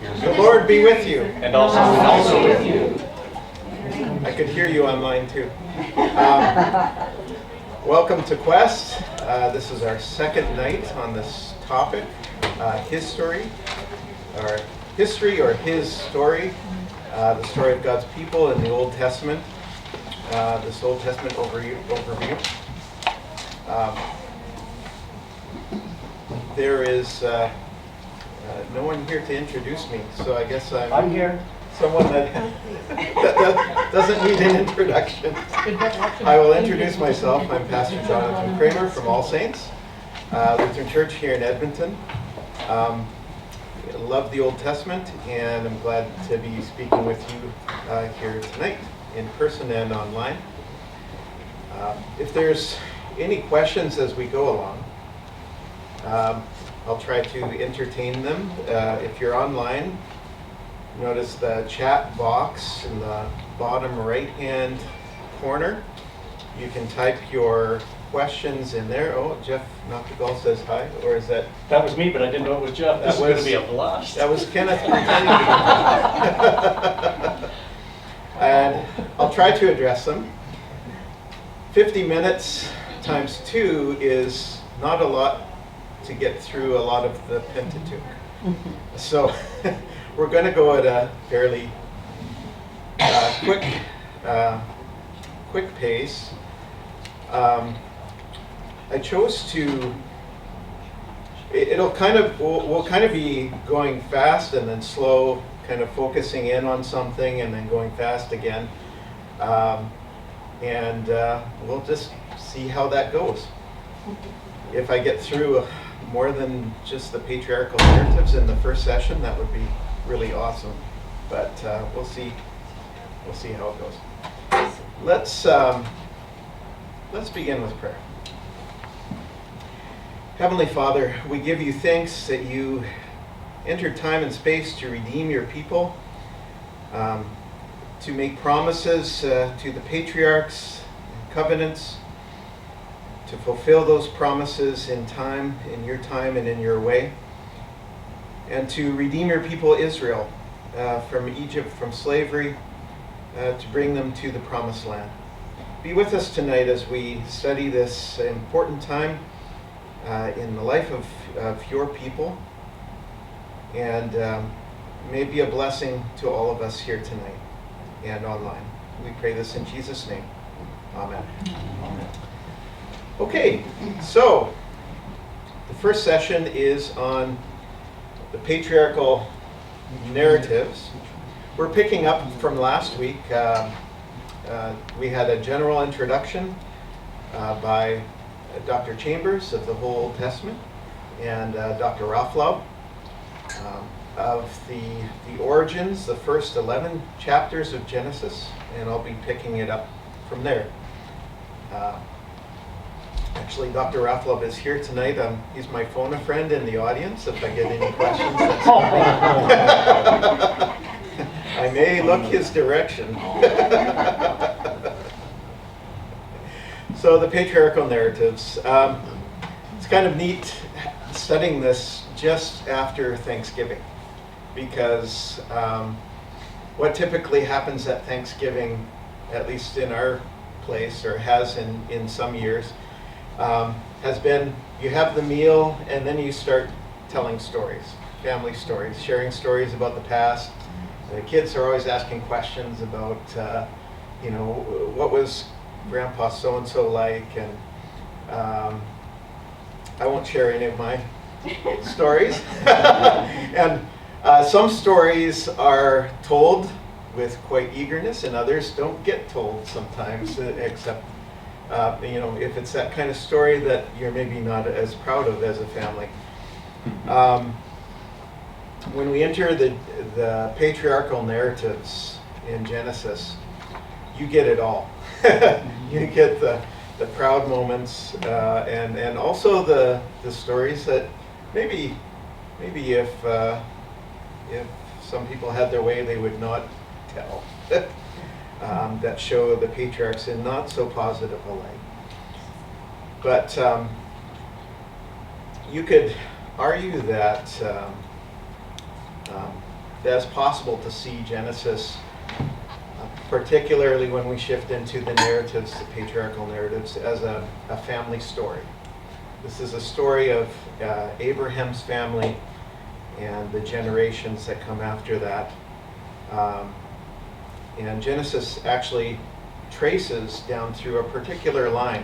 The Lord be with you. And also with you. I could hear you online too. Welcome to Quest. This is our second night on this topic, history or his story, the story of God's people in the Old Testament. This Old Testament overview. There is no one here to introduce me, so I guess I'm here. Someone that doesn't need an introduction. I will introduce myself. I'm Pastor Jonathan Kraemer from All Saints Lutheran Church here in Edmonton. Love the Old Testament, and I'm glad to be speaking with you here tonight, in person and online. If there's any questions as we go along, I'll try to entertain them. If you're online, notice the chat box in the bottom right-hand corner. You can type your questions in there. Oh, Jeff Noctigal says hi, or is that? That was me, but I didn't know it was Jeff. This is going to be a blast. That was Kenneth pretending to be. And I'll try to address them. 50 minutes times 2 is not a lot to get through a lot of the Pentateuch. So we're going to go at a fairly quick pace. I chose to. We'll kind of be going fast and then slow, kind of focusing in on something and then going fast again, and we'll just see how that goes. If I get through more than just the patriarchal narratives in the first session, that would be really awesome. But we'll see how it goes. Let's begin with prayer. Heavenly Father, we give you thanks that you entered time and space to redeem your people, to make promises to the patriarchs, covenants, to fulfill those promises in time, in your time and in your way, and to redeem your people Israel from Egypt, from slavery, to bring them to the promised land. Be with us tonight as we study this important time in the life of your people, and may be a blessing to all of us here tonight and online. We pray this in Jesus' name. Amen. Amen. Okay, so the first session is on the patriarchal narratives. We're picking up from last week. We had a general introduction by Dr. Chambers of the whole Old Testament and Dr. Raaflaub of the origins, the first 11 chapters of Genesis, and I'll be picking it up from there. Actually, Dr. Raaflaub is here tonight. He's my phone a friend in the audience. If I get any questions, that's I may look his direction. So the patriarchal narratives. It's kind of neat studying this just after Thanksgiving, because what typically happens at Thanksgiving, at least in our place, or has in some years, has been you have the meal and then you start telling stories, family stories, sharing stories about the past. The kids are always asking questions about, what was Grandpa so-and-so like, and I won't share any of my stories. And some stories are told with quite eagerness, and others don't get told sometimes, except if it's that kind of story that you're maybe not as proud of as a family. When we enter the patriarchal narratives in Genesis, you get it all. You get the proud moments, and also the stories that maybe if some people had their way, they would not tell. That show the patriarchs in not so positive a light. But you could argue that as possible to see Genesis, particularly when we shift into the narratives, the patriarchal narratives, as a family story. This is a story of Abraham's family and the generations that come after that. And Genesis actually traces down through a particular line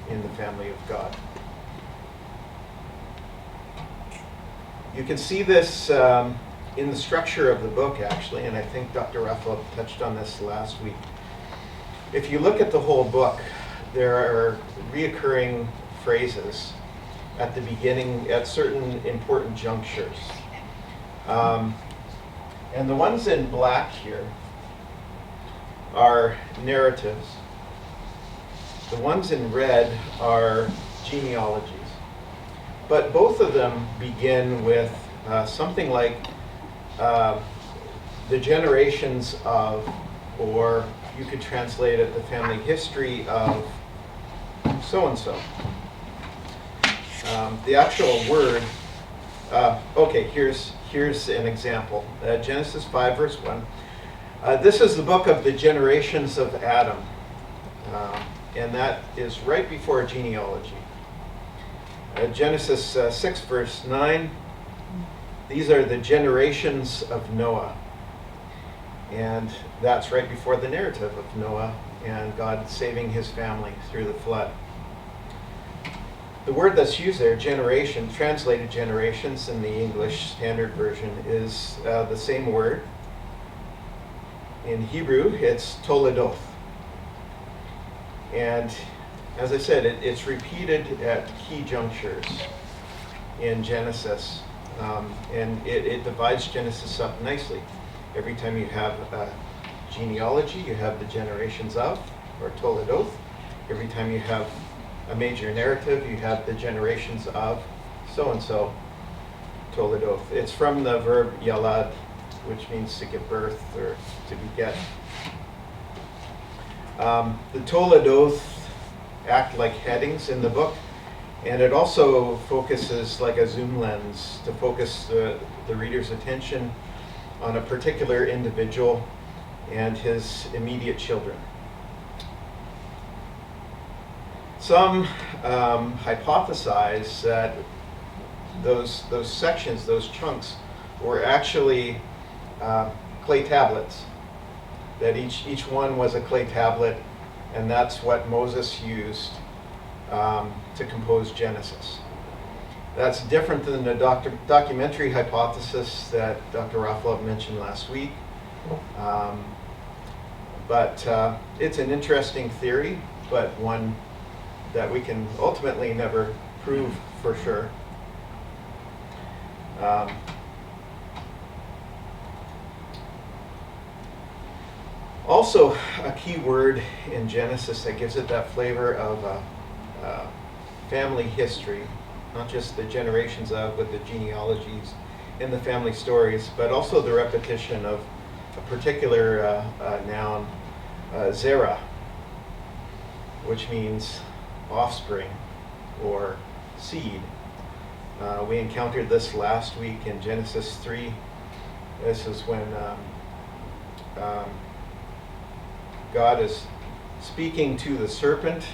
in the family of God. You can see this in the structure of the book, actually, and I think Dr. Raaflaub touched on this last week. If you look at the whole book, there are reoccurring phrases at the beginning, at certain important junctures. And the ones in black here are narratives. The ones in red are genealogies. But both of them begin with something like the generations of, or you could translate it, the family history of so-and-so. The actual word, okay, here's an example. Genesis 5, verse 1. This is the book of the generations of Adam. And that is right before genealogy. Genesis 6, verse 9. These are the generations of Noah. And that's right before the narrative of Noah and God saving his family through the flood. The word that's used there, generation, translated generations in the English Standard Version, is the same word. In Hebrew, it's toledoth. And as I said, it's repeated at key junctures in Genesis. And it divides Genesis up nicely. Every time you have a genealogy, you have the generations of, or toledoth. Every time you have a major narrative, you have the generations of so-and-so, toledoth. It's from the verb yalad, which means to give birth or to beget. The toledoth act like headings in the book, and it also focuses like a zoom lens to focus the reader's attention on a particular individual and his immediate children. Some hypothesize that those sections, those chunks, were actually clay tablets. That each one was a clay tablet, and that's what Moses used to compose Genesis. That's different than the documentary hypothesis that Dr. Raaflaub mentioned last week. But it's an interesting theory, but one that we can ultimately never prove for sure. Also, a key word in Genesis that gives it that flavor of family history, not just the generations of, but the genealogies in the family stories, but also the repetition of a particular noun, zera, which means offspring or seed. We encountered this last week in Genesis 3. This is when God is speaking to the serpent,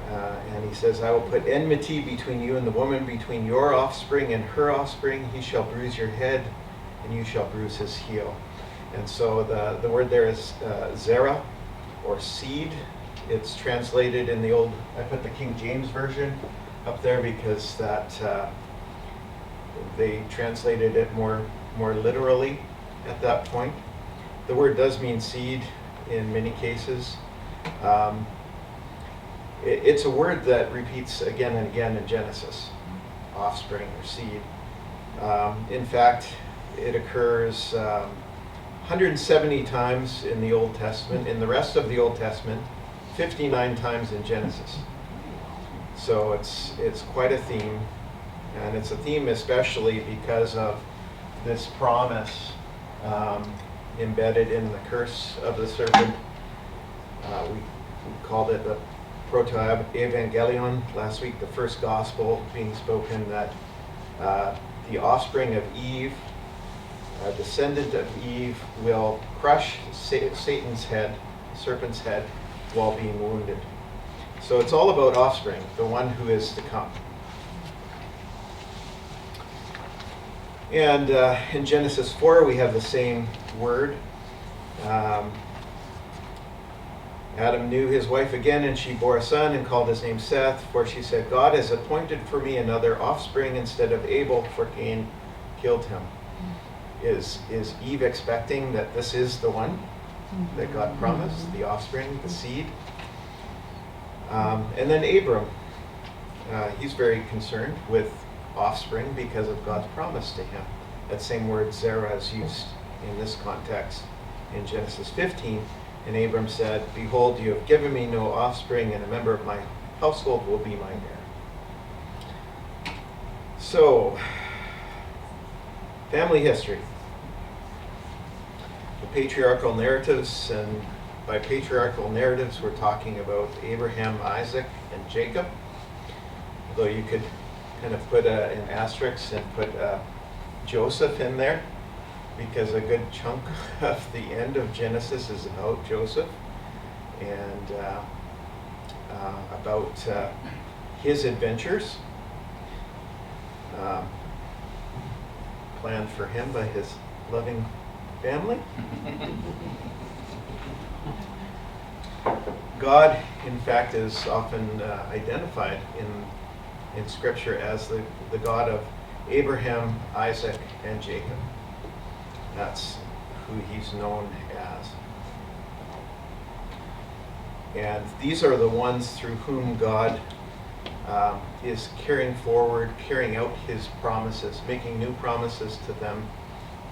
and he says, I will put enmity between you and the woman, between your offspring and her offspring. He shall bruise your head, and you shall bruise his heel. And so the word there is zera, or seed. It's translated in the old, I put the King James Version up there because that they translated it more literally at that point. The word does mean seed in many cases. It's a word that repeats again and again in Genesis, offspring or seed. In fact, it occurs 170 times in the Old Testament. In the rest of the Old Testament, 59 times in Genesis. So it's quite a theme, and it's a theme especially because of this promise embedded in the curse of the serpent. We called it the proto-evangelion last week, the first gospel being spoken, that the offspring of Eve a descendant of Eve, will crush Satan's head, serpent's head, while being wounded. So it's all about offspring, the one who is to come. And in Genesis 4, we have the same word. Adam knew his wife again, and she bore a son and called his name Seth, for she said, God has appointed for me another offspring instead of Abel, for Cain killed him. Is Eve expecting that this is the one that God promised, the offspring, the seed? And then Abram, he's very concerned with offspring because of God's promise to him. That same word Zerah is used in this context in Genesis 15. And Abram said, behold, you have given me no offspring, and a member of my household will be my heir. So, family history. The patriarchal narratives, and by patriarchal narratives we're talking about Abraham, Isaac, and Jacob. Although you could kind of put an asterisk and put Joseph in there, because a good chunk of the end of Genesis is about Joseph and about his adventures planned for him by his loving family. God, in fact, is often identified in Scripture as the God of Abraham, Isaac, and Jacob. That's who he's known as. And these are the ones through whom God is carrying out his promises, making new promises to them,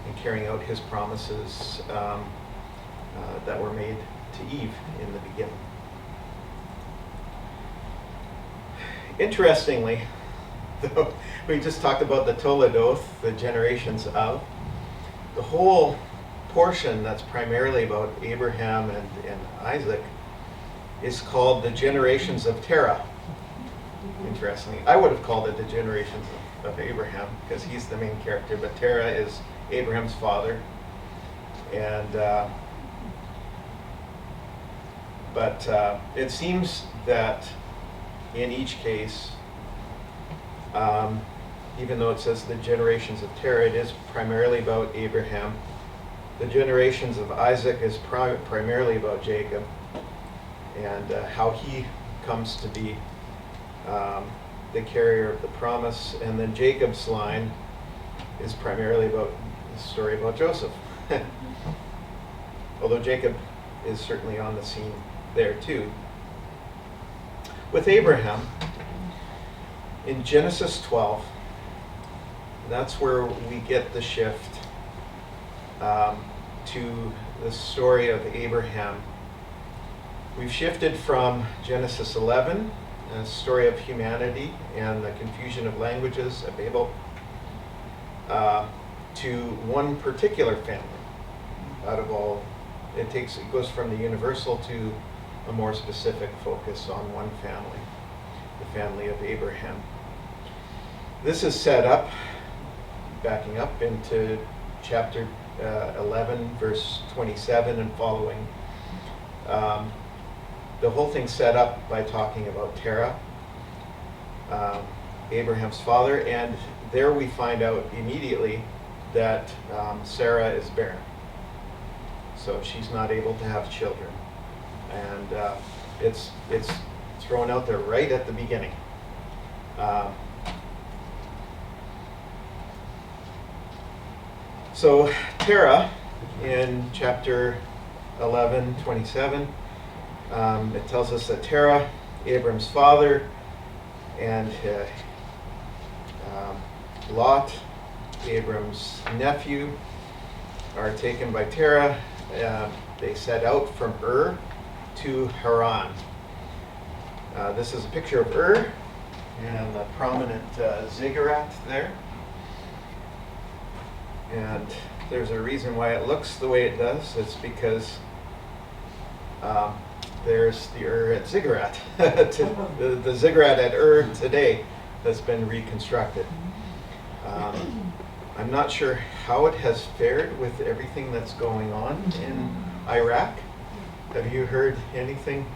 and carrying out his promises that were made to Eve in the beginning. Interestingly, though, we just talked about the Toledoth, the generations of. The whole portion that's primarily about Abraham and Isaac is called the generations of Terah. Interestingly, I would have called it the generations of Abraham because he's the main character, but Terah is Abraham's father. And but it seems that in each case, even though it says the generations of Terah, it is primarily about Abraham. The generations of Isaac is primarily about Jacob and how he comes to be the carrier of the promise. And then Jacob's line is primarily about the story about Joseph. Although Jacob is certainly on the scene there too. With Abraham, in Genesis 12, that's where we get the shift to the story of Abraham. We've shifted from Genesis 11, a story of humanity and the confusion of languages at Babel, to one particular family. Out of all, it goes from the universal to a more specific focus on one family, the family of Abraham. This is set up, backing up into chapter 11, verse 27 and following. The whole thing's set up by talking about Terah, Abraham's father, and there we find out immediately that Sarah is barren. So she's not able to have children. And it's thrown out there right at the beginning. So Terah, in chapter 11, 27, it tells us that Terah, Abram's father, and Lot, Abram's nephew, are taken by Terah. They set out from Ur to Haran. This is a picture of Ur and the prominent ziggurat there. And there's a reason why it looks the way it does. It's because there's the Ur at Ziggurat. the Ziggurat at Ur today has been reconstructed. I'm not sure how it has fared with everything that's going on in Iraq. Have you heard anything?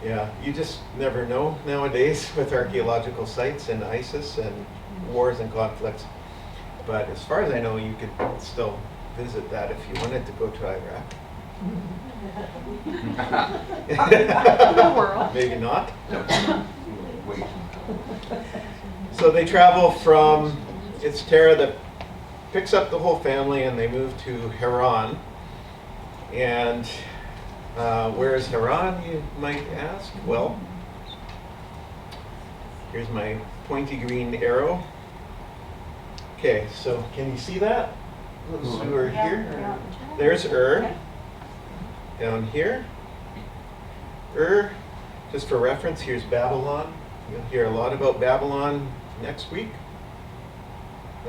Yeah, you just never know nowadays with archaeological sites and ISIS and wars and conflicts. But as far as I know, you could still visit that if you wanted to go to Iraq. The world. Maybe not. Wait. So they travel from, it's Terah that picks up the whole family and they move to Haran. And where is Haran, you might ask? Well, here's my pointy green arrow. Okay, so can you see that? Those who are here? There's down here. Just for reference, here's Babylon. You'll hear a lot about Babylon next week,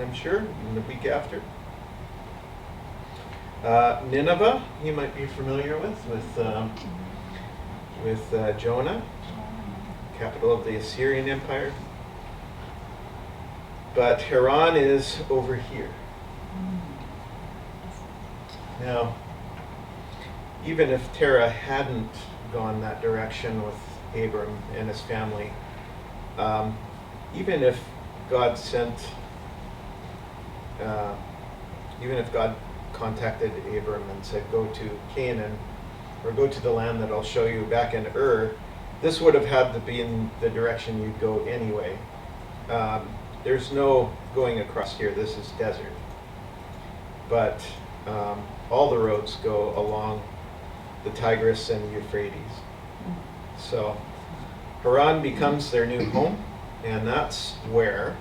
I'm sure, and the week after. Nineveh, you might be familiar with Jonah, capital of the Assyrian Empire. But Haran is over here. Now, even if Terah hadn't gone that direction with Abram and his family, even if God contacted Abram and said, go to Canaan, or go to the land that I'll show you back in this would have had to be in the direction you'd go anyway. There's no going across here, this is desert. But all the roads go along the Tigris and Euphrates. So Haran becomes their new home, and that's where,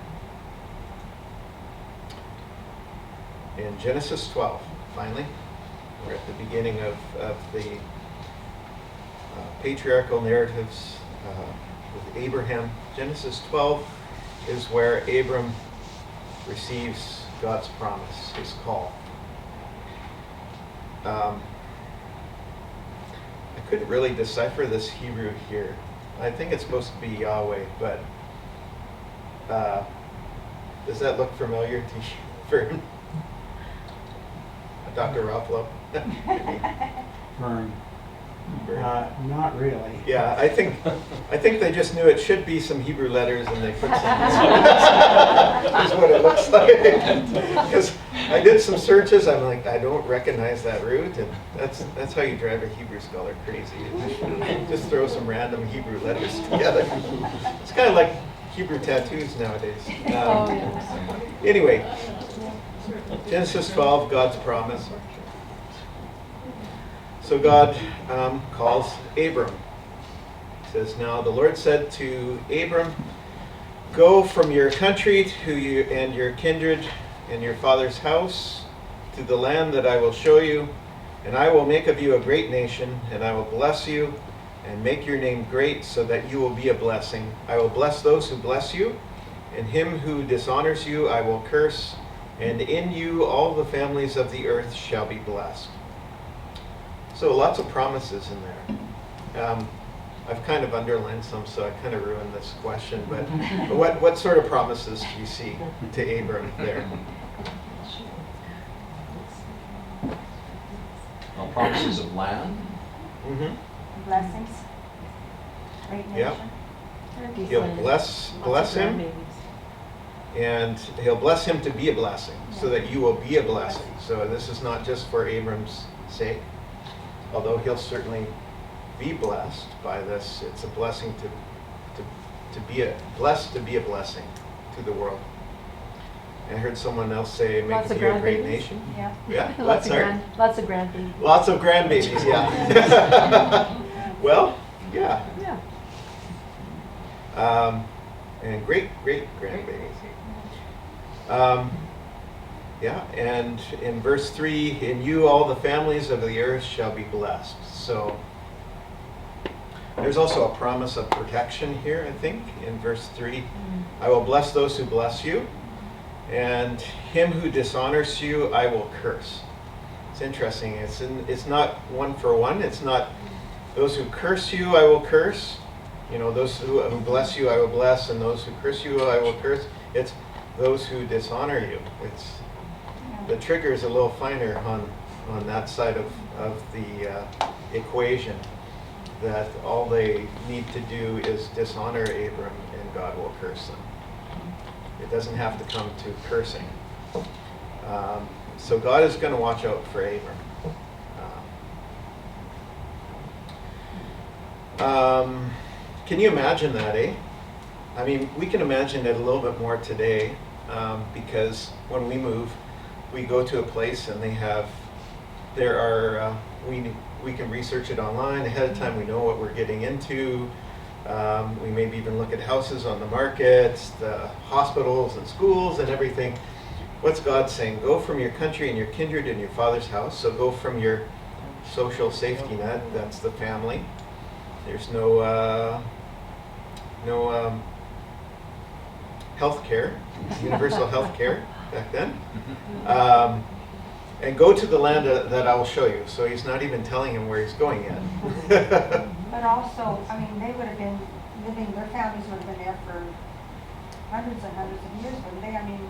in Genesis 12, finally, we're at the beginning of the patriarchal narratives with Abraham. Genesis 12 is where Abram receives God's promise, his call. I couldn't really decipher this Hebrew here. I think it's supposed to be Yahweh, but does that look familiar to you, Vern? Dr. Raaflaub? Vern. Vern. Not really. Yeah, I think they just knew it should be some Hebrew letters and they put some. That's what it looks like. Because I did some searches, I'm like, I don't recognize that root, and that's how you drive a Hebrew scholar crazy. You just throw some random Hebrew letters together. It's kind of like Hebrew tattoos nowadays. Anyway, Genesis 12, God's promise. So God calls Abram. He says, now the Lord said to Abram, go from your country and your kindred and your father's house to the land that I will show you, and I will make of you a great nation, and I will bless you and make your name great so that you will be a blessing. I will bless those who bless you, and him who dishonors you I will curse, and in you all the families of the earth shall be blessed. So lots of promises in there. I've kind of underlined some, so I kind of ruined this question, but what sort of promises do you see to Abram there? Promises of land. Mm-hmm. Blessings. Great nation. Yep. He'll bless him, and he'll bless him to be a blessing, so that you will be a blessing. So this is not just for Abram's sake, although he'll certainly be blessed by this. It's a blessing to be a blessing to the world. I heard someone else say, make Lots it of be a great grandbabies. nation. Yeah. Yeah. Lots of grandbabies. Lots of grandbabies, yeah. Well, yeah. Yeah. And great grandbabies. Yeah, and in verse 3, in you all the families of the earth shall be blessed. So there's also a promise of protection here, I think, in verse 3. I will bless those who bless you, and him who dishonors you I will curse. It's interesting. It's not one for one. It's not those who curse you I will curse. You know, those who bless you I will bless, and those who curse you I will curse. It's those who dishonor you. The trigger is a little finer on that side of the equation, that all they need to do is dishonor Abram and God will curse them. It doesn't have to come to cursing. So God is going to watch out for Abram. Can you imagine that, eh? I mean, we can imagine it a little bit more today, because when we move, we go to a place and we can research it online ahead of time. We know what we're getting into. We maybe even look at houses on the market, the hospitals and schools and everything. What's God saying? Go from your country and your kindred and your father's house. So go from your social safety net, that's the family. There's no health care, universal health care back then. And go to the land that I will show you. So he's not even telling him where he's going yet. But also, I mean, they would have been living, their families would have been there for hundreds and hundreds of years, wouldn't they? I mean,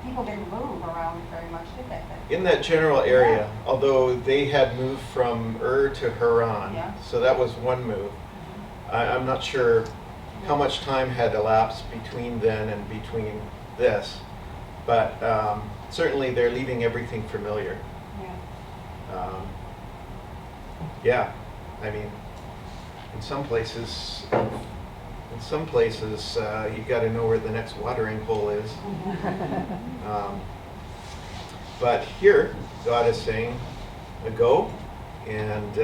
people didn't move around very much, did they? In that general area, although they had moved from Ur to Haran, Yeah. so that was one move. I'm not sure how much time had elapsed between then and between this, but certainly they're leaving everything familiar. Yeah. Yeah, I mean, in some places you got to know where the next watering hole is. But here, God is saying, "Go, and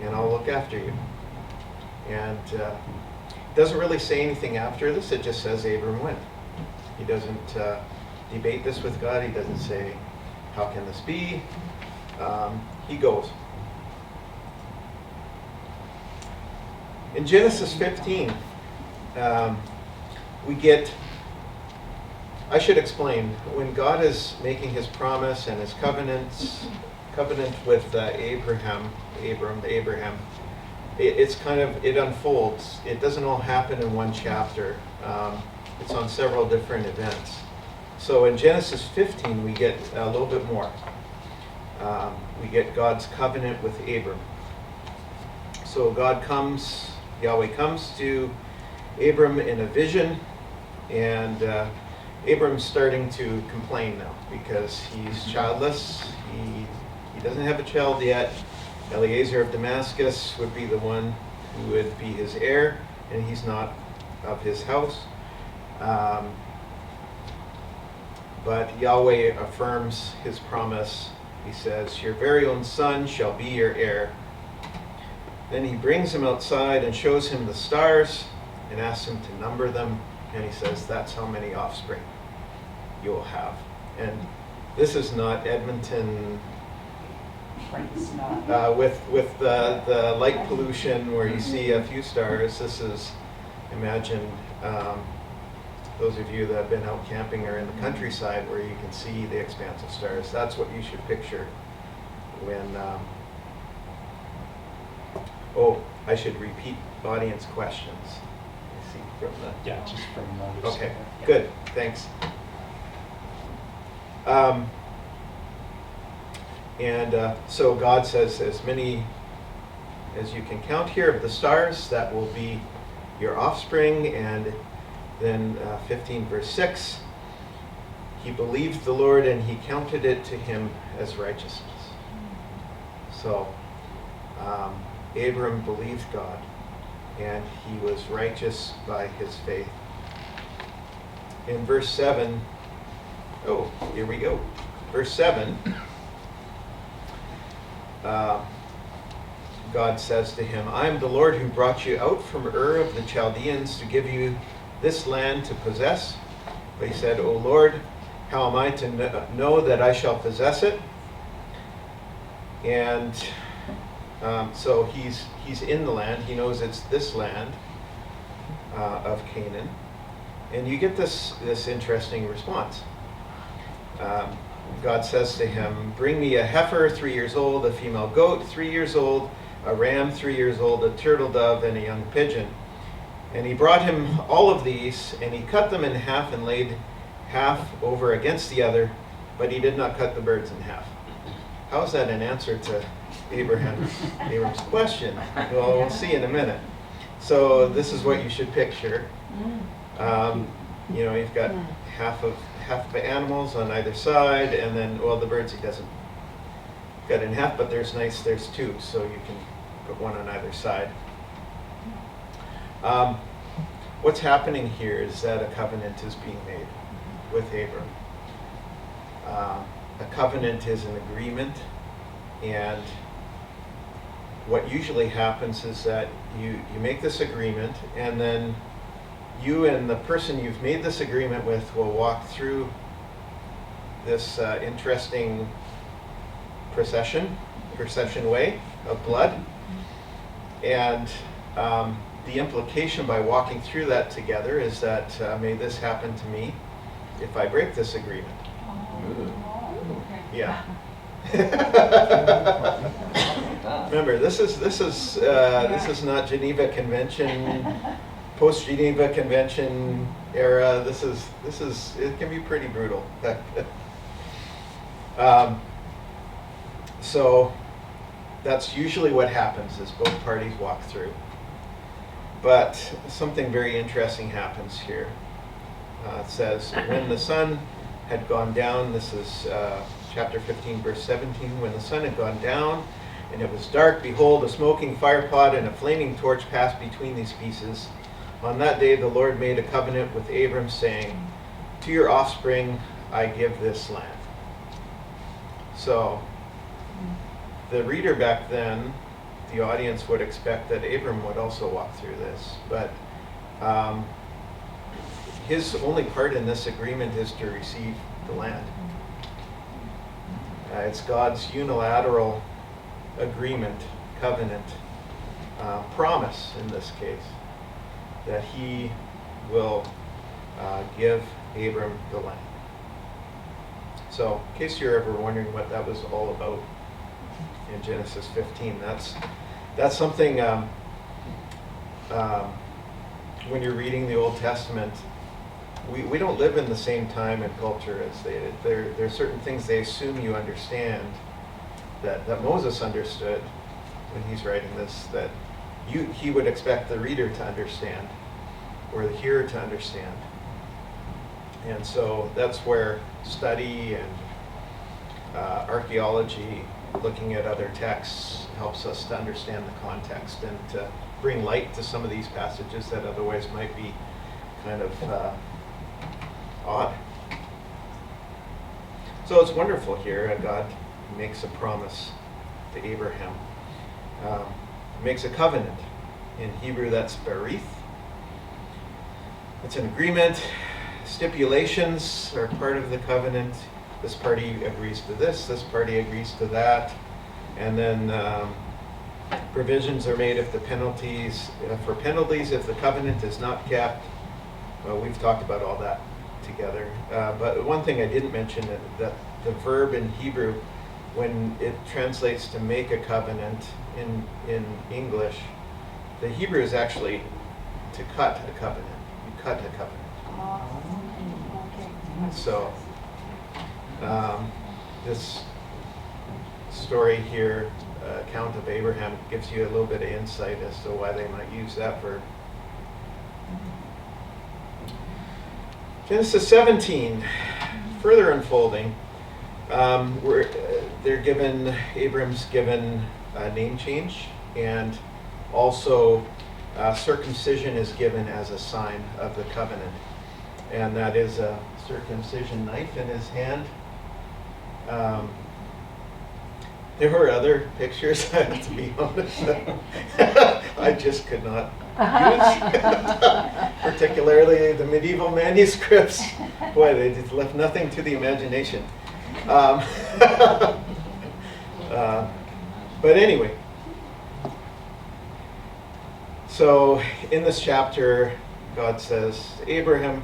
I'll look after you." And doesn't really say anything after this. It just says Abram went. He doesn't debate this with God. He doesn't say, "How can this be?" He goes. In Genesis 15, we get, I should explain, when God is making his promise and his covenant with Abraham, it unfolds. It doesn't all happen in one chapter. It's on several different events. So in Genesis 15, we get a little bit more. We get God's covenant with Abram. So Yahweh comes to Abram in a vision, and Abram's starting to complain now because he's childless. He doesn't have a child yet. Eliezer of Damascus would be the one who would be his heir, and he's not of his house. But Yahweh affirms his promise. He says, "Your very own son shall be your heir." Then he brings him outside and shows him the stars and asks him to number them. And he says, "That's how many offspring you will have." And this is not Edmonton with the light pollution where you see a few stars. This is, imagine, those of you that have been out camping or in the countryside where you can see the expanse of stars. That's what you should picture when... I should repeat audience questions. I see from the... Yeah, just from Okay, good, thanks. So God says, as many as you can count here of the stars, that will be your offspring. And then 15 verse 6, he believed the Lord and he counted it to him as righteousness. So Abram believed God and he was righteous by his faith. In verse 7, here we go. Verse 7, God says to him, "I am the Lord who brought you out from Ur of the Chaldeans to give you this land to possess." But he said, "O Lord, how am I to know that I shall possess it?" And so he's in the land. He knows it's this land of Canaan. And you get this interesting response. God says to him, "Bring me a heifer 3 years old, a female goat 3 years old, a ram 3 years old, a turtle dove, and a young pigeon." And he brought him all of these, and he cut them in half and laid half over against the other, but he did not cut the birds in half. How is that an answer to Abram's question? Well, we'll see in a minute. So this is what you should picture. You've got half of the animals on either side, and then, well, the birds he doesn't cut in half, but there's two, so you can put one on either side. What's happening here is that a covenant is being made with Abram. A covenant is an agreement, and what usually happens is that you make this agreement, and then you and the person you've made this agreement with will walk through this interesting procession way of blood, and the implication by walking through that together is that may this happen to me if I break this agreement. Yeah. Remember, this is not Geneva Convention, post Geneva Convention era. This is it can be pretty brutal. So that's usually what happens, is both parties walk through. But something very interesting happens here. It says, when the sun had gone down, this is chapter 15, verse 17, when the sun had gone down and it was dark, behold, a smoking firepot and a flaming torch passed between these pieces. On that day the Lord made a covenant with Abram, saying, to your offspring I give this land. So the reader back then, the audience would expect that Abram would also walk through this, but his only part in this agreement is to receive the land. It's God's unilateral agreement, covenant, promise in this case, that he will give Abram the land. So, in case you're ever wondering what that was all about in Genesis 15, that's something when you're reading the Old Testament, we don't live in the same time and culture as they did. There are certain things they assume you understand that Moses understood when he's writing this, that he would expect the reader to understand, or the hearer to understand. And so that's where study and archaeology, looking at other texts, helps us to understand the context and to bring light to some of these passages that otherwise might be kind of odd. So it's wonderful here. God makes a promise to Abraham. Makes a covenant. In Hebrew, that's berith. It's an agreement. Stipulations are part of the covenant. This party agrees to this party agrees to that. And then provisions are made if the penalties, if the covenant is not kept. Well, we've talked about all that together. But one thing I didn't mention, that the verb in Hebrew, when it translates to make a covenant in English, the Hebrew is actually to cut a covenant. You cut a covenant. So this story here, account of Abraham, gives you a little bit of insight as to why they might use that verb. Genesis 17, further unfolding. Abram's given a name change, and also circumcision is given as a sign of the covenant. And that is a circumcision knife in his hand. There were other pictures, I have to be honest, I just could not use, particularly the medieval manuscripts. Boy, they just left nothing to the imagination. But anyway, so in this chapter, God says to Abraham,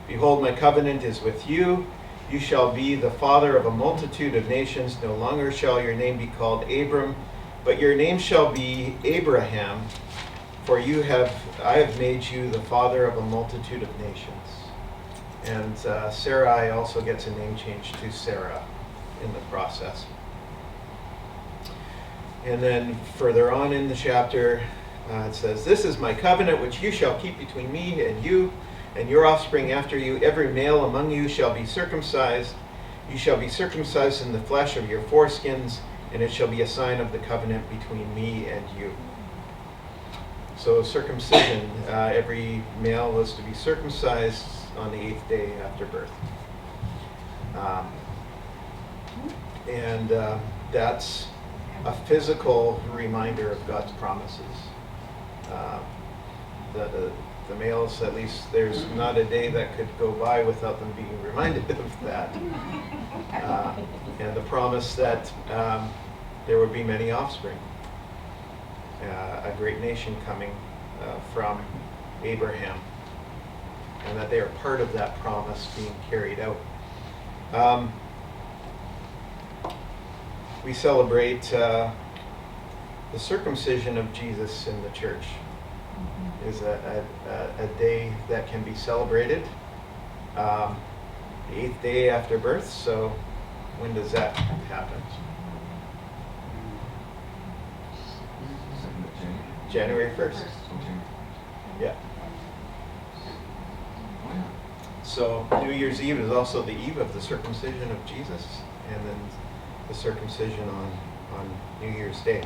behold, my covenant is with you. You shall be the father of a multitude of nations. No longer shall your name be called Abram, but your name shall be Abraham, For I have made you the father of a multitude of nations. And Sarai also gets a name change to Sarah in the process. And then further on in the chapter, it says, "This is my covenant which you shall keep between me and you and your offspring after you. Every male among you shall be circumcised. You shall be circumcised in the flesh of your foreskins, and it shall be a sign of the covenant between me and you." So circumcision, every male was to be circumcised on the 8th day after birth. And that's a physical reminder of God's promises. The males, at least, there's not a day that could go by without them being reminded of that. And the promise that there would be many offspring, a great nation coming from Abraham, and that they are part of that promise being carried out. We celebrate the circumcision of Jesus in the church. Is a day that can be celebrated. The 8th day after birth. So when does that happen? January 1st. Yeah. So New Year's Eve is also the eve of the circumcision of Jesus, and then the circumcision on New Year's Day,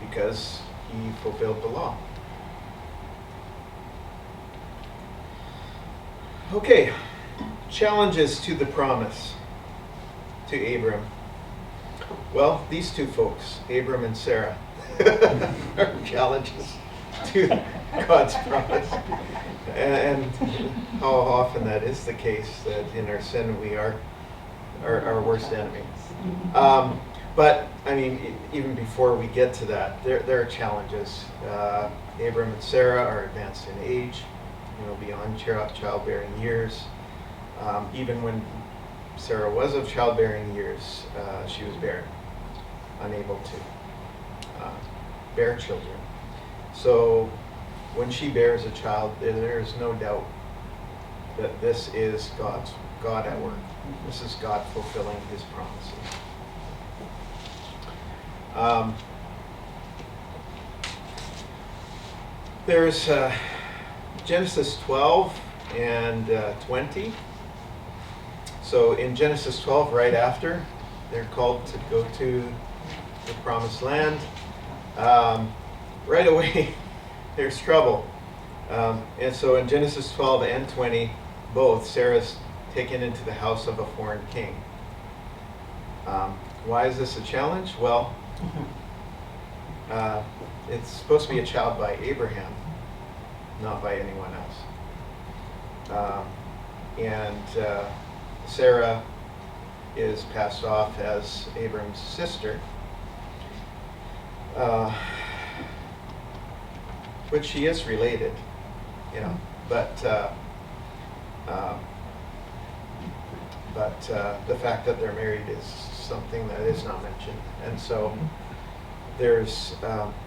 because he fulfilled the law. Okay, challenges to the promise to Abram. Well, these two folks, Abram and Sarah, are challenges to God's promise. And how often that is the case, that in our sin we are our worst enemy. But I mean, even before we get to that, there are challenges. Abram and Sarah are advanced in age, beyond childbearing years. Even when Sarah was of childbearing years, she was barren, unable to bear children. So when she bears a child, there is no doubt that this is God at work. This is God fulfilling his promises. There's Genesis 12 and 20. So in Genesis 12, right after, they're called to go to the promised land. Right away, there's trouble. And so in Genesis 12 and 20, both, Sarah's taken into the house of a foreign king. Why is this a challenge? Well, it's supposed to be a child by Abraham, not by anyone else. And Sarah is passed off as Abram's sister, which she is related, but the fact that they're married is something that is not mentioned. And so there's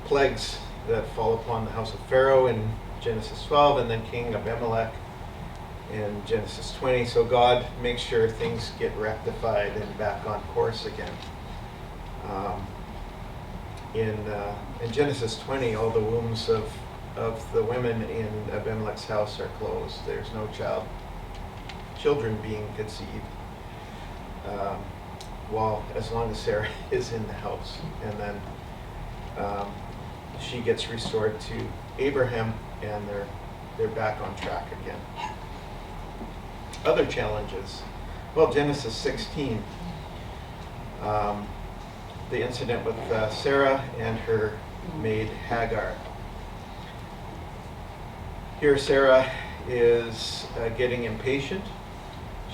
plagues that fall upon the house of Pharaoh in Genesis 12, and then King Abimelech in Genesis 20. So God makes sure things get rectified and back on course again. In Genesis 20, all the wombs of the women in Abimelech's house are closed. There's no children being conceived, as long as Sarah is in the house. And then she gets restored to Abraham, and they're back on track again. Other challenges. Well, Genesis 16, the incident with Sarah and her maid Hagar. Here Sarah is getting impatient.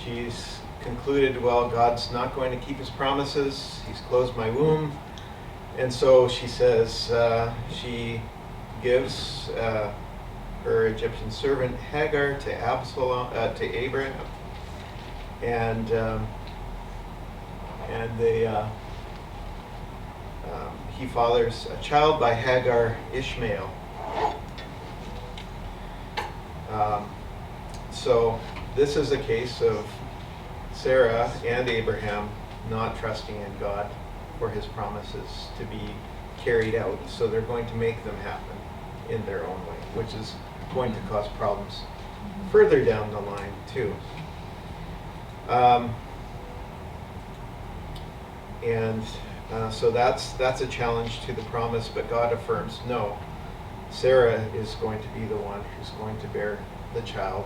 She's concluded, well, God's not going to keep his promises. He's closed my womb. And so she says, she gives her Egyptian servant Hagar to Abraham, and he fathers a child by Hagar, Ishmael. So this is a case of Sarah and Abraham not trusting in God for his promises to be carried out. So they're going to make them happen in their own way, which is going to cause problems further down the line too. So that's a challenge to the promise, but God affirms, no, Sarah is going to be the one who's going to bear the child.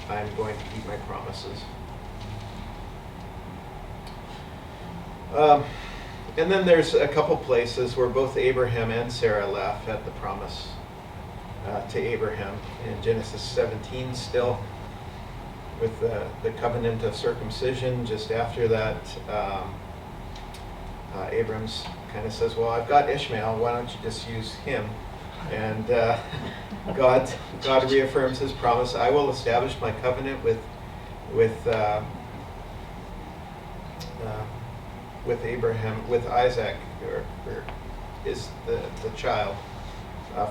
I'm going to keep my promises. And then there's a couple places where both Abraham and Sarah laugh at the promise to Abraham. In Genesis 17 still, with the covenant of circumcision. Just after that, Abram's kind of says, well, I've got Ishmael, why don't you just use him? And God reaffirms his promise, I will establish my covenant with Abraham, with Isaac, or is the child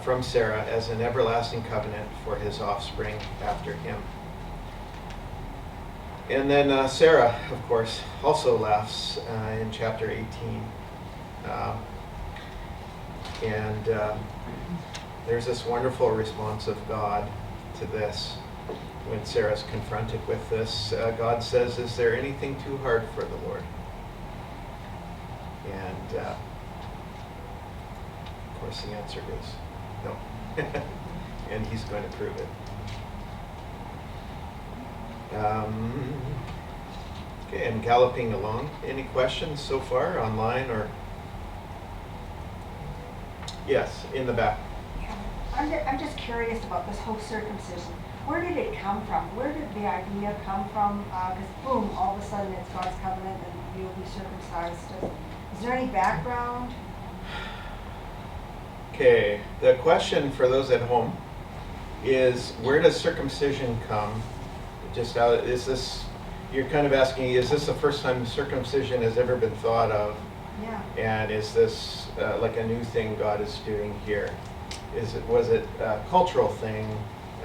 from Sarah, as an everlasting covenant for his offspring after him. And then Sarah, of course, also laughs in chapter 18. There's this wonderful response of God to this. When Sarah's confronted with this, God says, is there anything too hard for the Lord? And of course the answer is no. And he's going to prove it. Okay, I'm galloping along. Any questions so far online or? Yes, in the back. I'm just curious about this whole circumcision. Where did it come from? Where did the idea come from? Because boom, all of a sudden it's God's covenant and you'll be circumcised. Is there any background? Okay, the question for those at home is, where does circumcision come? Just out, is this, you're kind of asking, is this the first time circumcision has ever been thought of? Yeah. And is this like a new thing God is doing here? Was it a cultural thing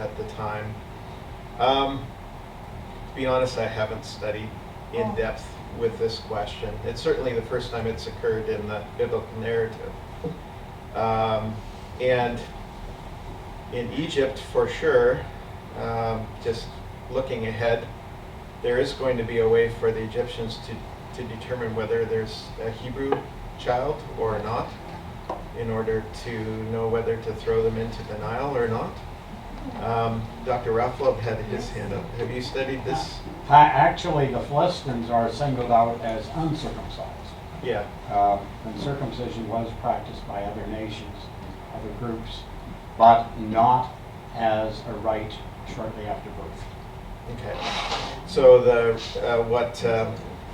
at the time? To be honest, I haven't studied in depth with this question. It's certainly the first time it's occurred in the biblical narrative. And in Egypt, for sure, just looking ahead, there is going to be a way for the Egyptians to determine whether there's a Hebrew child or not, in order to know whether to throw them into the Nile or not. Dr. Raaflaub had his hand up. Have you studied this? Actually, the Philistines are singled out as uncircumcised. Yeah. And circumcision was practiced by other nations, other groups, but not as a rite shortly after birth. Okay. So what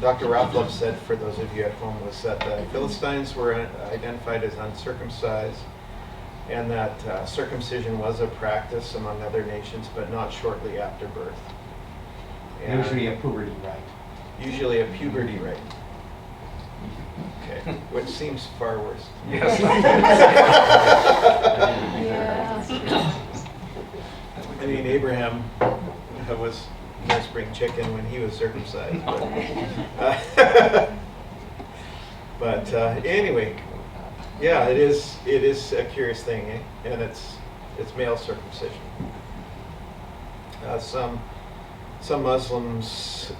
Dr. Raaflaub said, for those of you at home, was that the Philistines were identified as uncircumcised, and that circumcision was a practice among other nations, but not shortly after birth. And Usually a puberty rite. usually a puberty rite. Okay, which seems far worse. Yes. I mean, Abraham was no spring chicken when he was circumcised. But anyway, yeah, it is a curious thing, eh? And it's male circumcision. Some Muslims,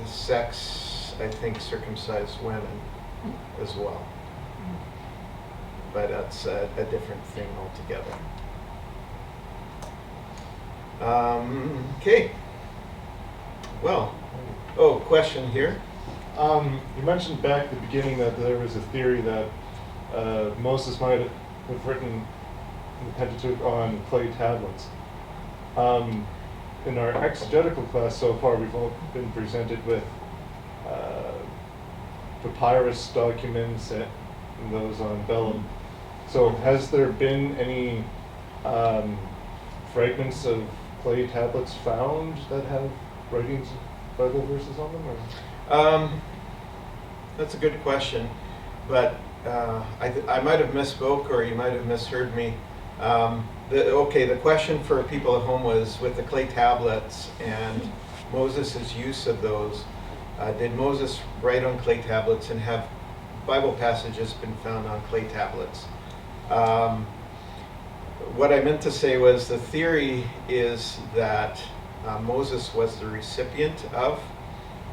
sects, I think, circumcise women as well. But that's a different thing altogether. Okay. Well, question here. You mentioned back at the beginning that there was a theory that Moses might have written the Pentateuch on clay tablets. In our exegetical class so far, we've all been presented with papyrus documents and those on vellum. So has there been any fragments of clay tablets found that have writings of Bible verses on them? Or? That's a good question, but I might have misspoke, or you might have misheard me. The question for people at home was with the clay tablets and Moses' use of those. Did Moses write on clay tablets, and have Bible passages been found on clay tablets? What I meant to say was the theory is that Moses was the recipient of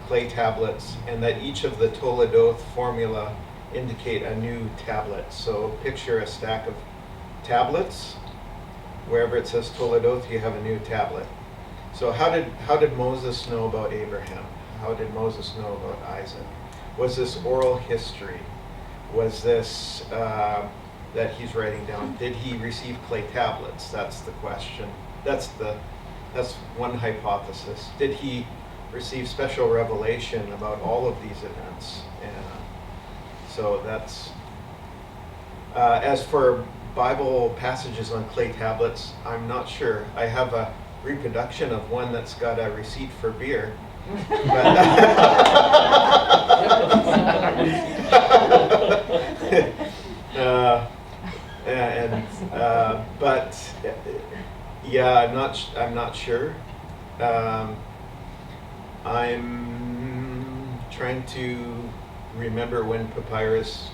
clay tablets, and that each of the Toledoth formula indicate a new tablet. So picture a stack of tablets. Wherever it says Toledoth, you have a new tablet. So how did Moses know about Abraham? How did Moses know about Isaac? Was this oral history? Was this that he's writing down? Did he receive clay tablets? That's the question. That's one hypothesis. Did he receive special revelation about all of these events? And so that's as for Bible passages on clay tablets, I'm not sure. I have a reproduction of one that's got a receipt for beer. But yeah, I'm not sure. I'm trying to remember when papyrus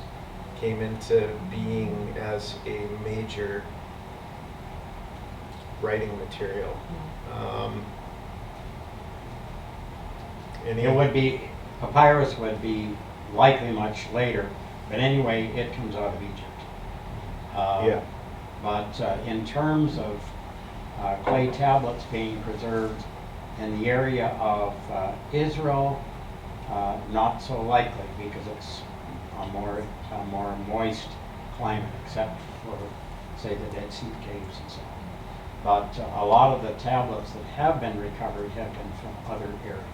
came into being as a major writing material. It would be, papyrus would be likely much later, but anyway, it comes out of Egypt. Yeah. But in terms of clay tablets being preserved in the area of Israel, not so likely, because it's a more moist climate, except for, say, the Dead Sea caves and so on. But a lot of the tablets that have been recovered have been from other areas.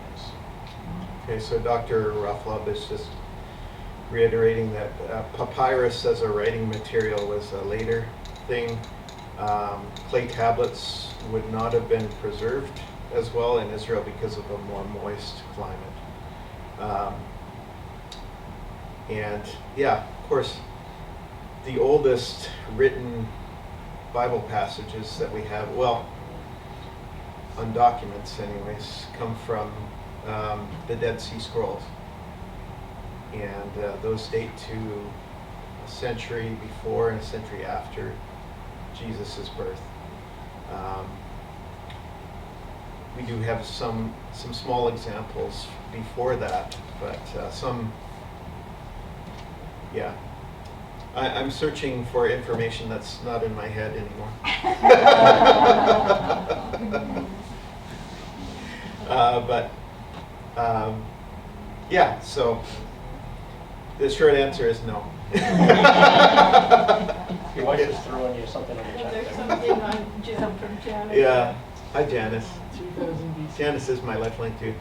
Okay, so Dr. Raaflaub is just reiterating that papyrus as a writing material was a later thing. Clay tablets would not have been preserved as well in Israel because of a more moist climate. And yeah, of course, the oldest written Bible passages that we have, well, on documents anyways, come from the Dead Sea Scrolls. And those date to a century before and a century after Jesus' birth. We do have some small examples before that, but yeah. I'm searching for information that's not in my head anymore. Yeah, so the short answer is no. Your wife is throwing you something on your check. There's something on Jim from Janice. Yeah. Hi, Janice. 2000 BC. Janice is my lifeline too.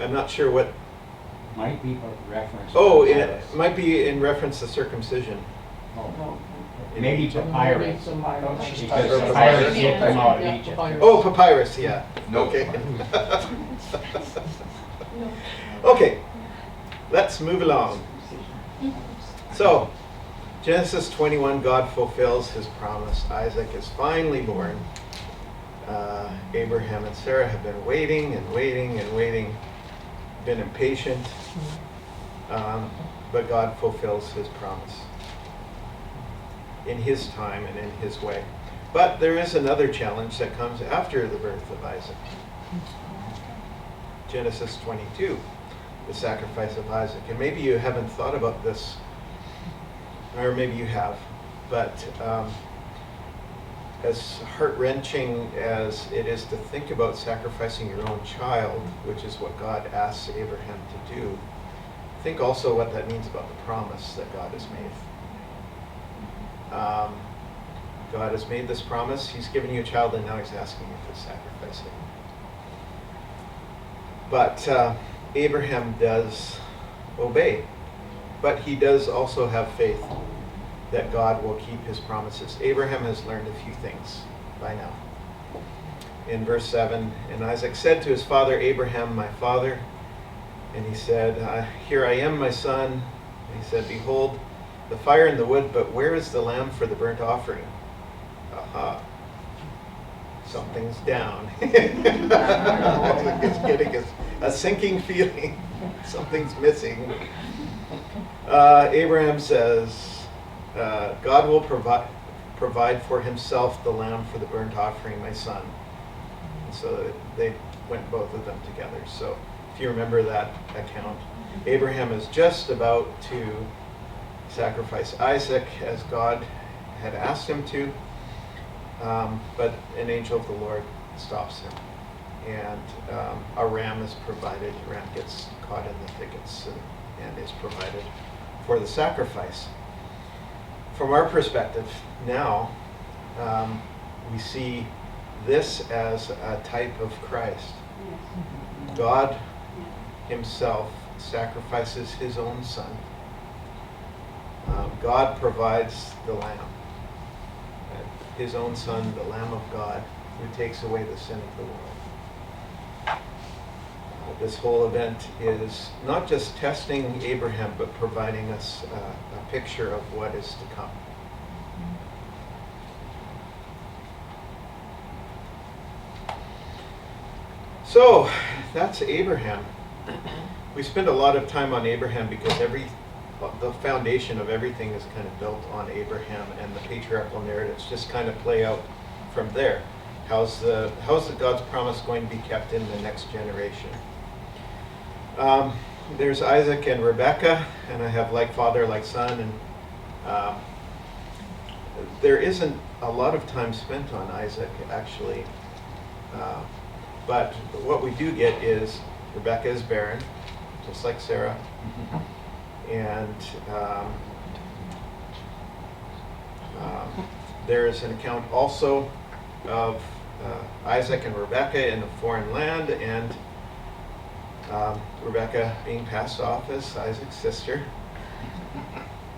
I'm not sure what. Might be a reference. Oh, to it papyrus. might be in reference to circumcision. Oh. Maybe papyrus. She's Because talking papyrus about did come out of Egypt. Oh, papyrus, yeah. Nope. Okay. Okay, let's move along. So, Genesis 21, God fulfills his promise. Isaac is finally born. Abraham and Sarah have been waiting and waiting and waiting, been impatient, but God fulfills his promise in his time and in his way. But there is another challenge that comes after the birth of Isaac. Genesis 22, the sacrifice of Isaac. And maybe you haven't thought about this, or maybe you have, but as heart-wrenching as it is to think about sacrificing your own child, which is what God asks Abraham to do, think also what that means about the promise that God has made. God has made this promise. He's given you a child, and now he's asking you to sacrifice it. But Abraham does obey. But he does also have faith that God will keep his promises. Abraham has learned a few things by now. In verse 7, and Isaac said to his father Abraham, my father, and he said, here I am, my son. He said, "Behold, the fire and the wood, but where is the lamb for the burnt offering?" Aha. Something's down. It's getting a sinking feeling. Something's missing. Abraham says, "God will provide for himself the lamb for the burnt offering, my son." And so they went both of them together. So if you remember that account, Abraham is just about to sacrifice Isaac as God had asked him to, but an angel of the Lord stops him, and a ram is provided. A ram gets caught in the thickets and is provided for the sacrifice. From our perspective now, we see this as a type of Christ. God himself sacrifices his own son. God provides the lamb. His own son, the Lamb of God, who takes away the sin of the world. This whole event is not just testing Abraham, but providing us a picture of what is to come. So, that's Abraham. We spend a lot of time on Abraham because the foundation of everything is kind of built on Abraham, and the patriarchal narratives just kind of play out from there. How's the God's promise going to be kept in the next generation? There's Isaac and Rebekah, and I have like father, like son, and there isn't a lot of time spent on Isaac actually, but what we do get is Rebekah is barren, just like Sarah. And there is an account also of Isaac and Rebekah in a foreign land, and Rebekah being passed off as Isaac's sister.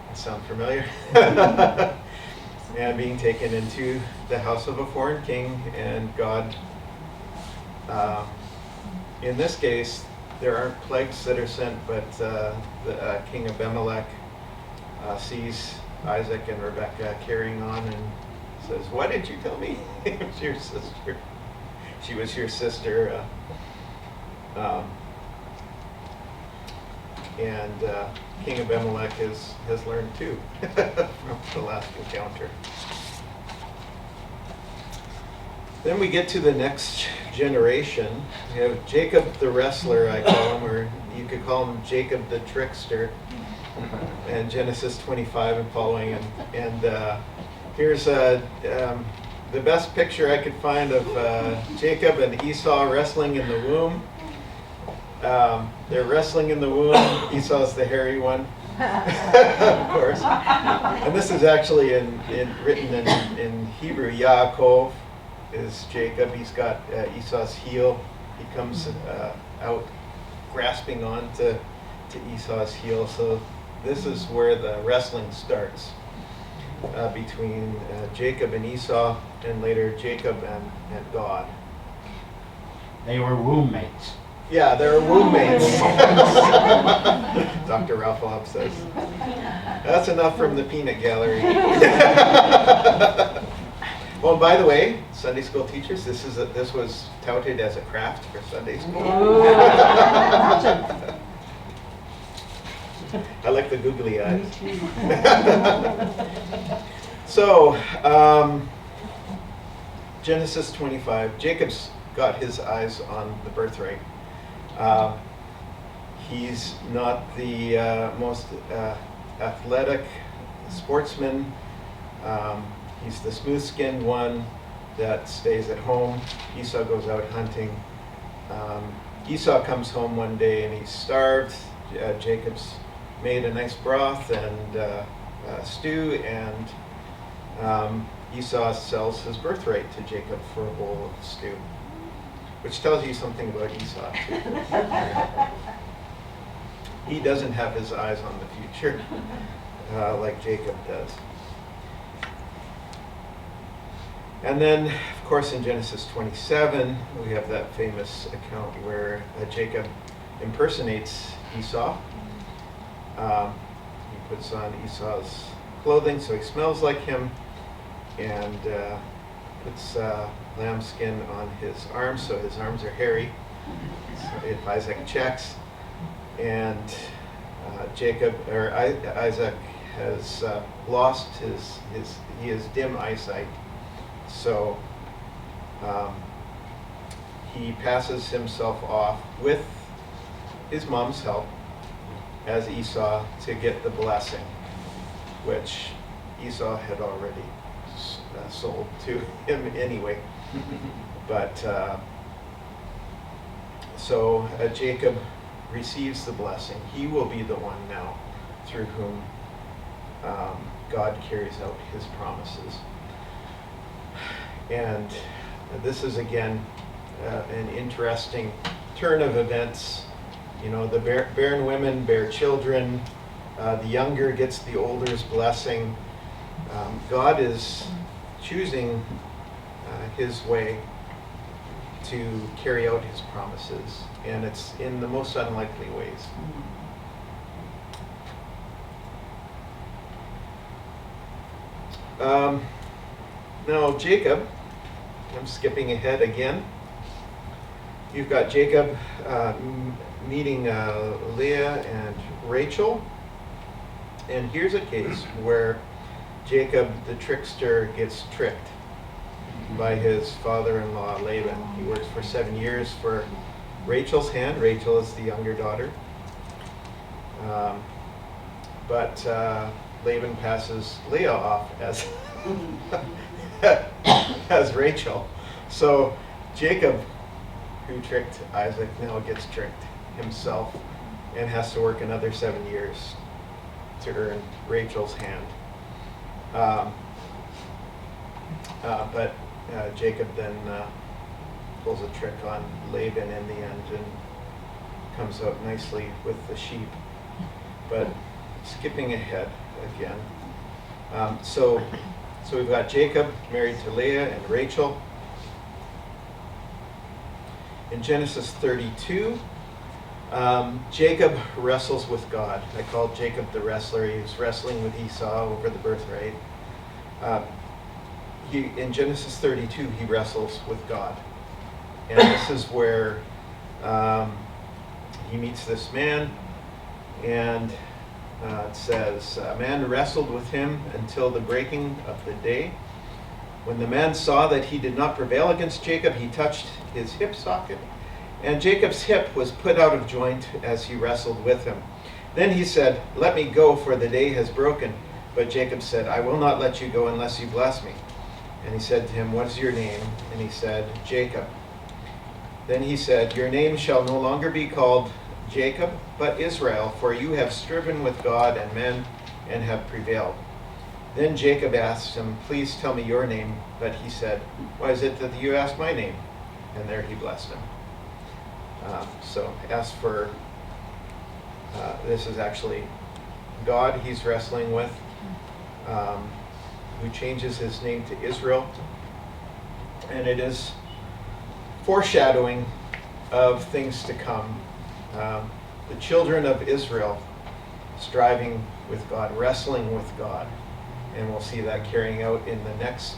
That sound familiar? And being taken into the house of a foreign king, and God, in this case, there aren't plagues that are sent, but the king Abimelech sees Isaac and Rebekah carrying on and says, "Why didn't you tell me it was your sister? She was your sister." And King Abimelech has learned too from the last encounter. Then we get to the next generation. We have Jacob the wrestler, I call him, or you could call him Jacob the trickster, and Genesis 25 and following. And here's the best picture I could find of Jacob and Esau wrestling in the womb. They're wrestling in the womb. Esau's the hairy one, of course. And this is actually written in Hebrew. Yaakov is Jacob. He's got Esau's heel. He comes out grasping on to Esau's heel. So this is where the wrestling starts between Jacob and Esau, and later Jacob and God. They were womb mates. Yeah, they're womb mates. Dr. Raaflaub says. That's enough from the peanut gallery. Well, by the way, Sunday school teachers, this was touted as a craft for Sunday school. I like the googly eyes. So, Genesis 25, Jacob's got his eyes on the birthright. He's not the most athletic sportsman. He's the smooth-skinned one that stays at home. Esau goes out hunting. Esau comes home one day and he's starved. Jacob's made a nice broth and stew, and Esau sells his birthright to Jacob for a bowl of stew, which tells you something about Esau too. He doesn't have his eyes on the future like Jacob does. And then, of course, in Genesis 27, we have that famous account where Jacob impersonates Esau. he puts on Esau's clothing so he smells like him, and puts lambskin on his arms so his arms are hairy. So if Isaac checks, and Isaac has lost he has dim eyesight, so he passes himself off with his mom's help as Esau to get the blessing, which Esau had already sold to him anyway. But so Jacob receives the blessing. He will be the one now through whom God carries out his promises. And this is again an interesting turn of events. You know, the barren women bear children. The younger gets the older's blessing. God is choosing his way to carry out his promises, and it's in the most unlikely ways. Now Jacob, I'm skipping ahead again. You've got Jacob meeting Leah and Rachel, and here's a case where Jacob the trickster gets tricked by his father-in-law Laban. He works for 7 years for Rachel's hand. Rachel is the younger daughter. But Laban passes Leah off as as Rachel. So Jacob, who tricked Isaac, now gets tricked himself and has to work another 7 years to earn Rachel's hand. But Jacob then pulls a trick on Laban in the end and comes out nicely with the sheep. But skipping ahead again. So we've got Jacob married to Leah and Rachel. In Genesis 32, Jacob wrestles with God. I called Jacob the wrestler. He was wrestling with Esau over the birthright. In Genesis 32, he wrestles with God. And this is where he meets this man, and it says, a man wrestled with him until the breaking of the day. When the man saw that he did not prevail against Jacob, he touched his hip socket, and Jacob's hip was put out of joint as he wrestled with him. Then he said, let me go, for the day has broken. But Jacob said, I will not let you go unless you bless me. And he said to him, what is your name? And he said, Jacob. Then he said, your name shall no longer be called Jacob, but Israel, for you have striven with God and men and have prevailed. Then Jacob asked him, please tell me your name. But he said, why is it that you ask my name? And there he blessed him. So as for, this is actually God he's wrestling with, who changes his name to Israel. And it is foreshadowing of things to come. The children of Israel striving with God, wrestling with God. And we'll see that carrying out in the next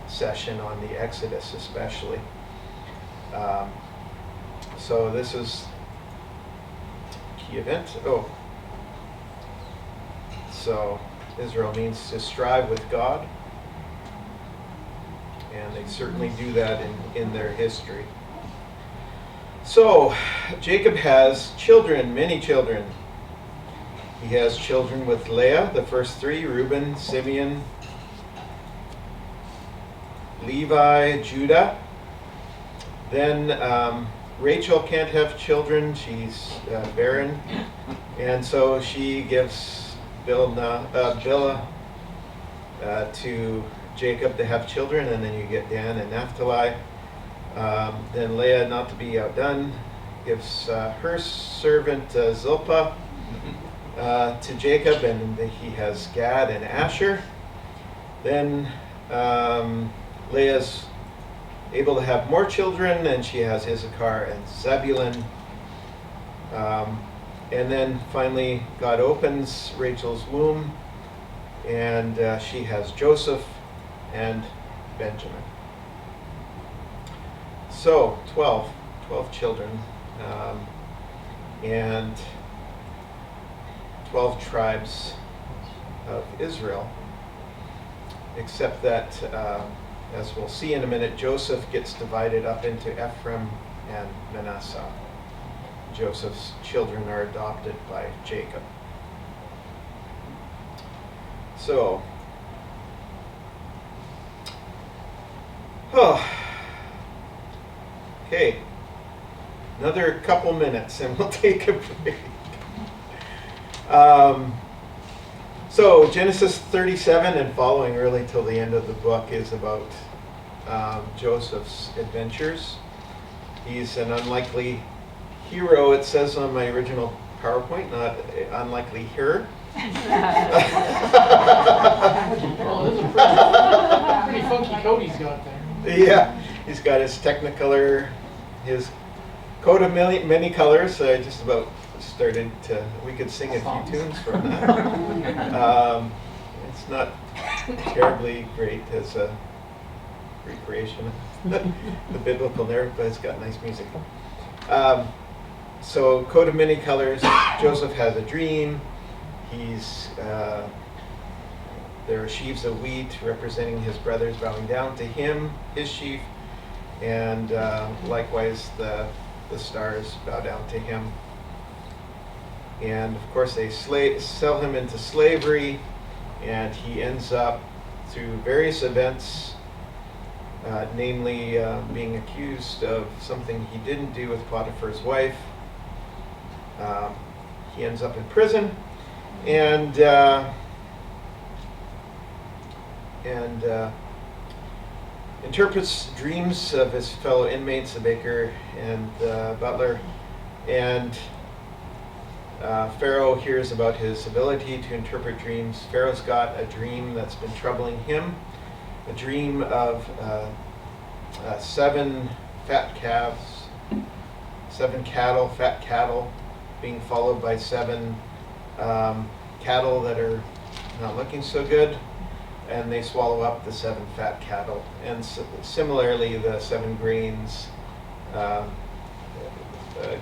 session on the Exodus especially. So this is key event. So Israel means to strive with God. And they certainly do that in their history. So Jacob has children, many children. He has children with Leah, the first three, Reuben, Simeon, Levi, Judah. Then Rachel can't have children. She's barren. And so she gives Bilhah to Jacob to have children, and then you get Dan and Naphtali. Then Leah, not to be outdone, gives her servant Zilpah to Jacob, and he has Gad and Asher. Then Leah's able to have more children, and she has Issachar and Zebulun. And then finally, God opens Rachel's womb, and she has Joseph and Benjamin. So, 12 children, and 12 tribes of Israel, except that, as we'll see in a minute, Joseph gets divided up into Ephraim and Manasseh. Joseph's children are adopted by Jacob. So, okay, another couple minutes and we'll take a break. So Genesis 37 and following really till the end of the book is about Joseph's adventures. He's an unlikely hero, it says on my original PowerPoint, not unlikely hero. Well, this is a pretty funky coat he's got there. Yeah, he's got his Technicolor, his coat of many colors. So I just about started to, we could sing a few tunes from that. It's not terribly great as a recreation of the biblical narrative, but it's got nice music. So coat of many colors. Joseph has a dream. There are sheaves of wheat representing his brothers bowing down to him, his sheaf, and likewise the stars bow down to him. And of course they sell him into slavery, and he ends up through various events, namely being accused of something he didn't do with Potiphar's wife. He ends up in prison, and interprets dreams of his fellow inmates, the baker and the butler. And Pharaoh hears about his ability to interpret dreams. Pharaoh's got a dream that's been troubling him, a dream of 7 fat calves, 7 cattle, fat cattle, being followed by 7 cattle that are not looking so good, and they swallow up the 7 fat cattle. And similarly, the 7 grains,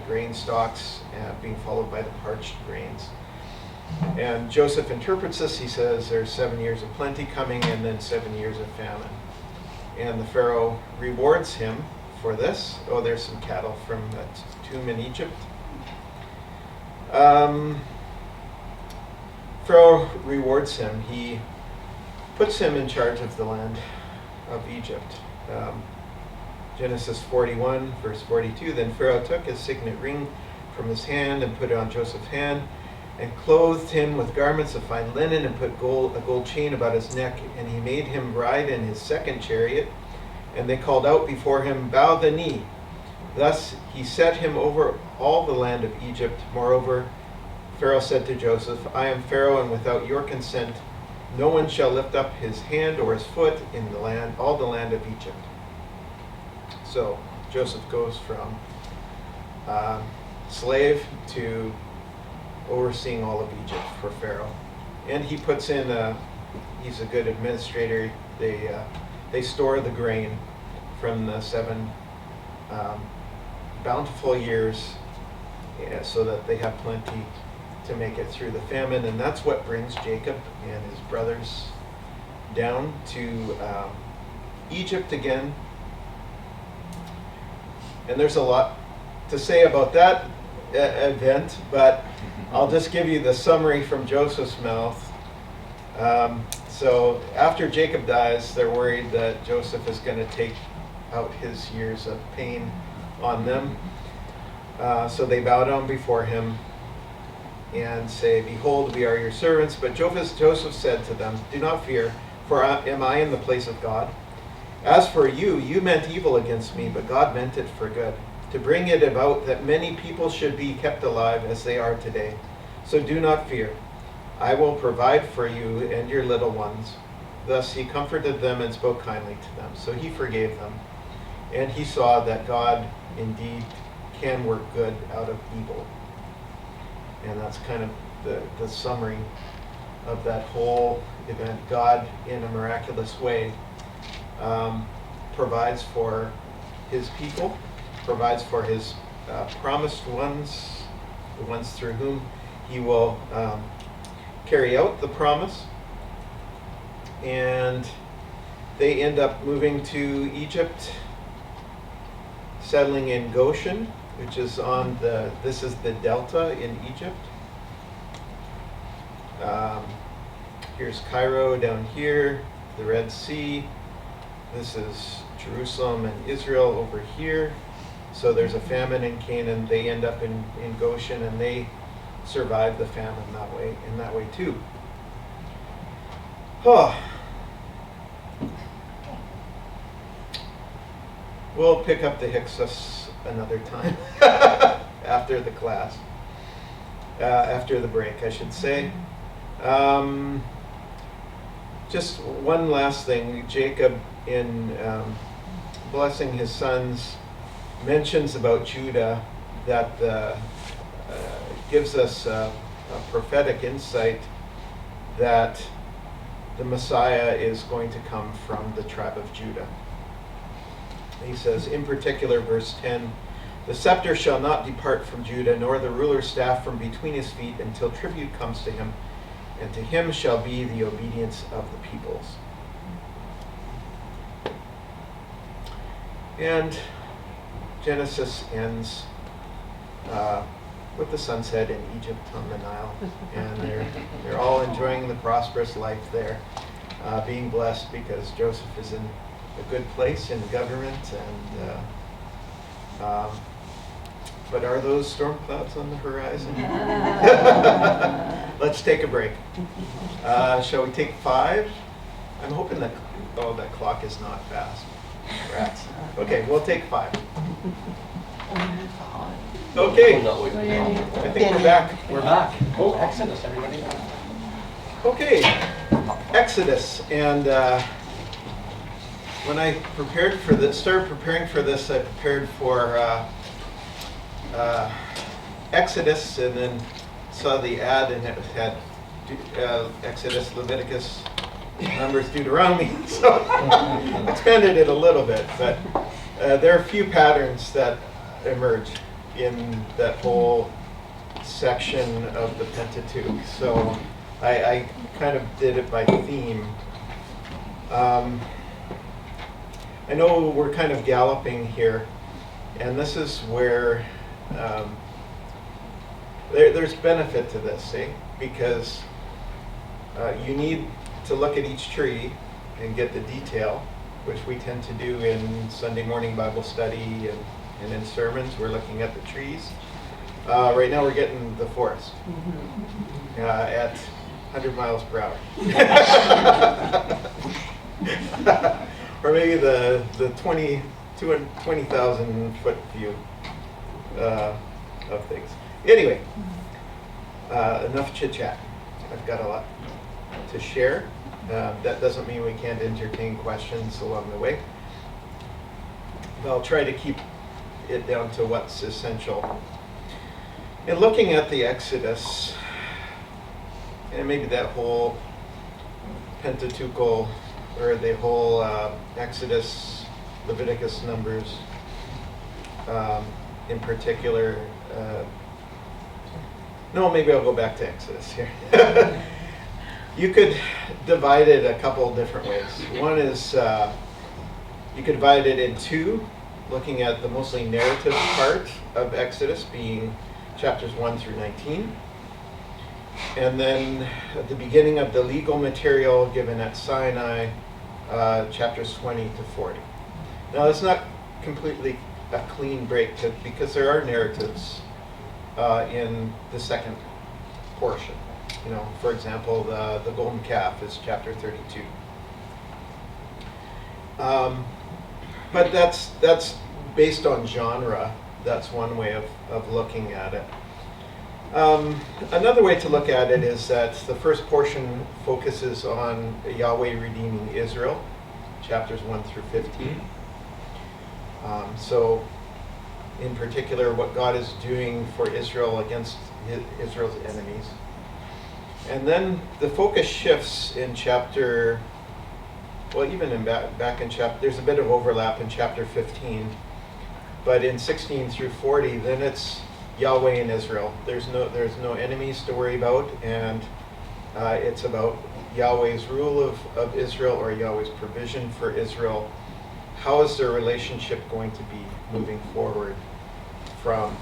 grain stalks being followed by the parched grains. And Joseph interprets this. He says there's 7 years of plenty coming and then 7 years of famine. And the Pharaoh rewards him for this. Oh, there's some cattle from a tomb in Egypt. Pharaoh rewards him. He puts him in charge of the land of Egypt. Genesis 41, verse 42, then Pharaoh took his signet ring from his hand and put it on Joseph's hand, and clothed him with garments of fine linen, and put a gold chain about his neck, and he made him ride in his 2nd chariot. And they called out before him, bow the knee. Thus he set him over all the land of Egypt. Moreover, Pharaoh said to Joseph, I am Pharaoh, and without your consent no one shall lift up his hand or his foot in the land, all the land of Egypt. So Joseph goes from slave to overseeing all of Egypt for Pharaoh. And he puts in, he's a good administrator. They store the grain from the 7 bountiful years, so that they have plenty to make it through the famine. And that's what brings Jacob and his brothers down to Egypt again. And there's a lot to say about that event, but I'll just give you the summary from Joseph's mouth. So after Jacob dies, they're worried that Joseph is going to take out his years of pain on them. So they bow down before him and say, behold, we are your servants. But Joseph said to them, do not fear, for am I in the place of God? As for you, you meant evil against me, but God meant it for good, to bring it about that many people should be kept alive as they are today. So do not fear. I will provide for you and your little ones. Thus he comforted them and spoke kindly to them. So he forgave them. And he saw that God indeed can work good out of evil. And that's kind of the summary of that whole event. God, in a miraculous way, provides for his people, provides for his promised ones, the ones through whom he will carry out the promise. And they end up moving to Egypt, settling in Goshen, which is this is the delta in Egypt. Here's Cairo down here, the Red Sea. This is Jerusalem and Israel over here. So there's a famine in Canaan. They end up in Goshen, and they survive the famine in that way too. Oh. We'll pick up the Hyksos another time after the class, after the break, I should say. Just one last thing. Jacob, in blessing his sons, mentions about Judah that gives us a prophetic insight that the Messiah is going to come from the tribe of Judah. He says, in particular, verse 10, the scepter shall not depart from Judah, nor the ruler's staff from between his feet, until tribute comes to him, and to him shall be the obedience of the peoples. And Genesis ends with the sunset in Egypt on the Nile, and they're all enjoying the prosperous life there, being blessed because Joseph is in a good place in government, and but are those storm clouds on the horizon? Let's take a break. Shall we take 5? I'm hoping that that clock is not fast. Rats. Okay, we'll take 5. Okay, I think we're back. We're back. Oh, Exodus, everybody. Okay, Exodus, and when I started preparing for this, I prepared for Exodus, and then saw the ad, and it had Exodus, Leviticus, Numbers, Deuteronomy. So expanded it a little bit, but there are a few patterns that emerge in that whole section of the Pentateuch. So I kind of did it by theme. I know we're kind of galloping here, and this is where there's benefit to this, because you need to look at each tree and get the detail, which we tend to do in Sunday morning Bible study and in sermons. We're looking at the trees. Right now we're getting the forest at 100 miles per hour. Or maybe the 20,000 foot view of things. Anyway, enough chit chat. I've got a lot to share. That doesn't mean we can't entertain questions along the way. But I'll try to keep it down to what's essential. In looking at the Exodus, and maybe that whole Pentateuchal, or the whole Exodus, Leviticus, Numbers, in particular. No, maybe I'll go back to Exodus here. You could divide it a couple different ways. One is you could divide it in 2, looking at the mostly narrative part of Exodus being chapters 1 through 19. And then at the beginning of the legal material given at Sinai, chapters 20 to 40. Now, it's not completely a clean break because there are narratives in the second portion. You know, for example, the golden calf is chapter 32. But that's based on genre. That's one way of looking at it. Another way to look at it is that the first portion focuses on Yahweh redeeming Israel, chapters 1 through 15. So in particular what God is doing for Israel against Israel's enemies. And then the focus shifts in chapter, well, even in back in chapter, there's a bit of overlap in chapter 15, but in 16 through 40, then it's Yahweh and Israel. There's no enemies to worry about, and it's about Yahweh's rule of Israel, or Yahweh's provision for Israel. How is their relationship going to be moving forward from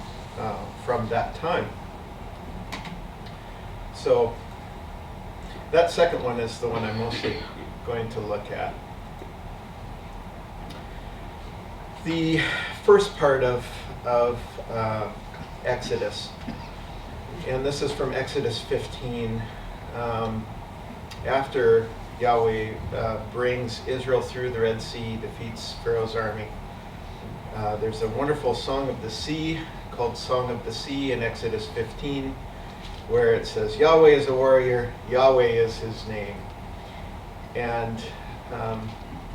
that time? So that second one is the one I'm mostly going to look at. The first part of Exodus, and this is from Exodus 15, after Yahweh brings Israel through the Red Sea, defeats Pharaoh's army. There's a wonderful song of the sea called Song of the Sea in Exodus 15, where it says, Yahweh is a warrior, Yahweh is his name. And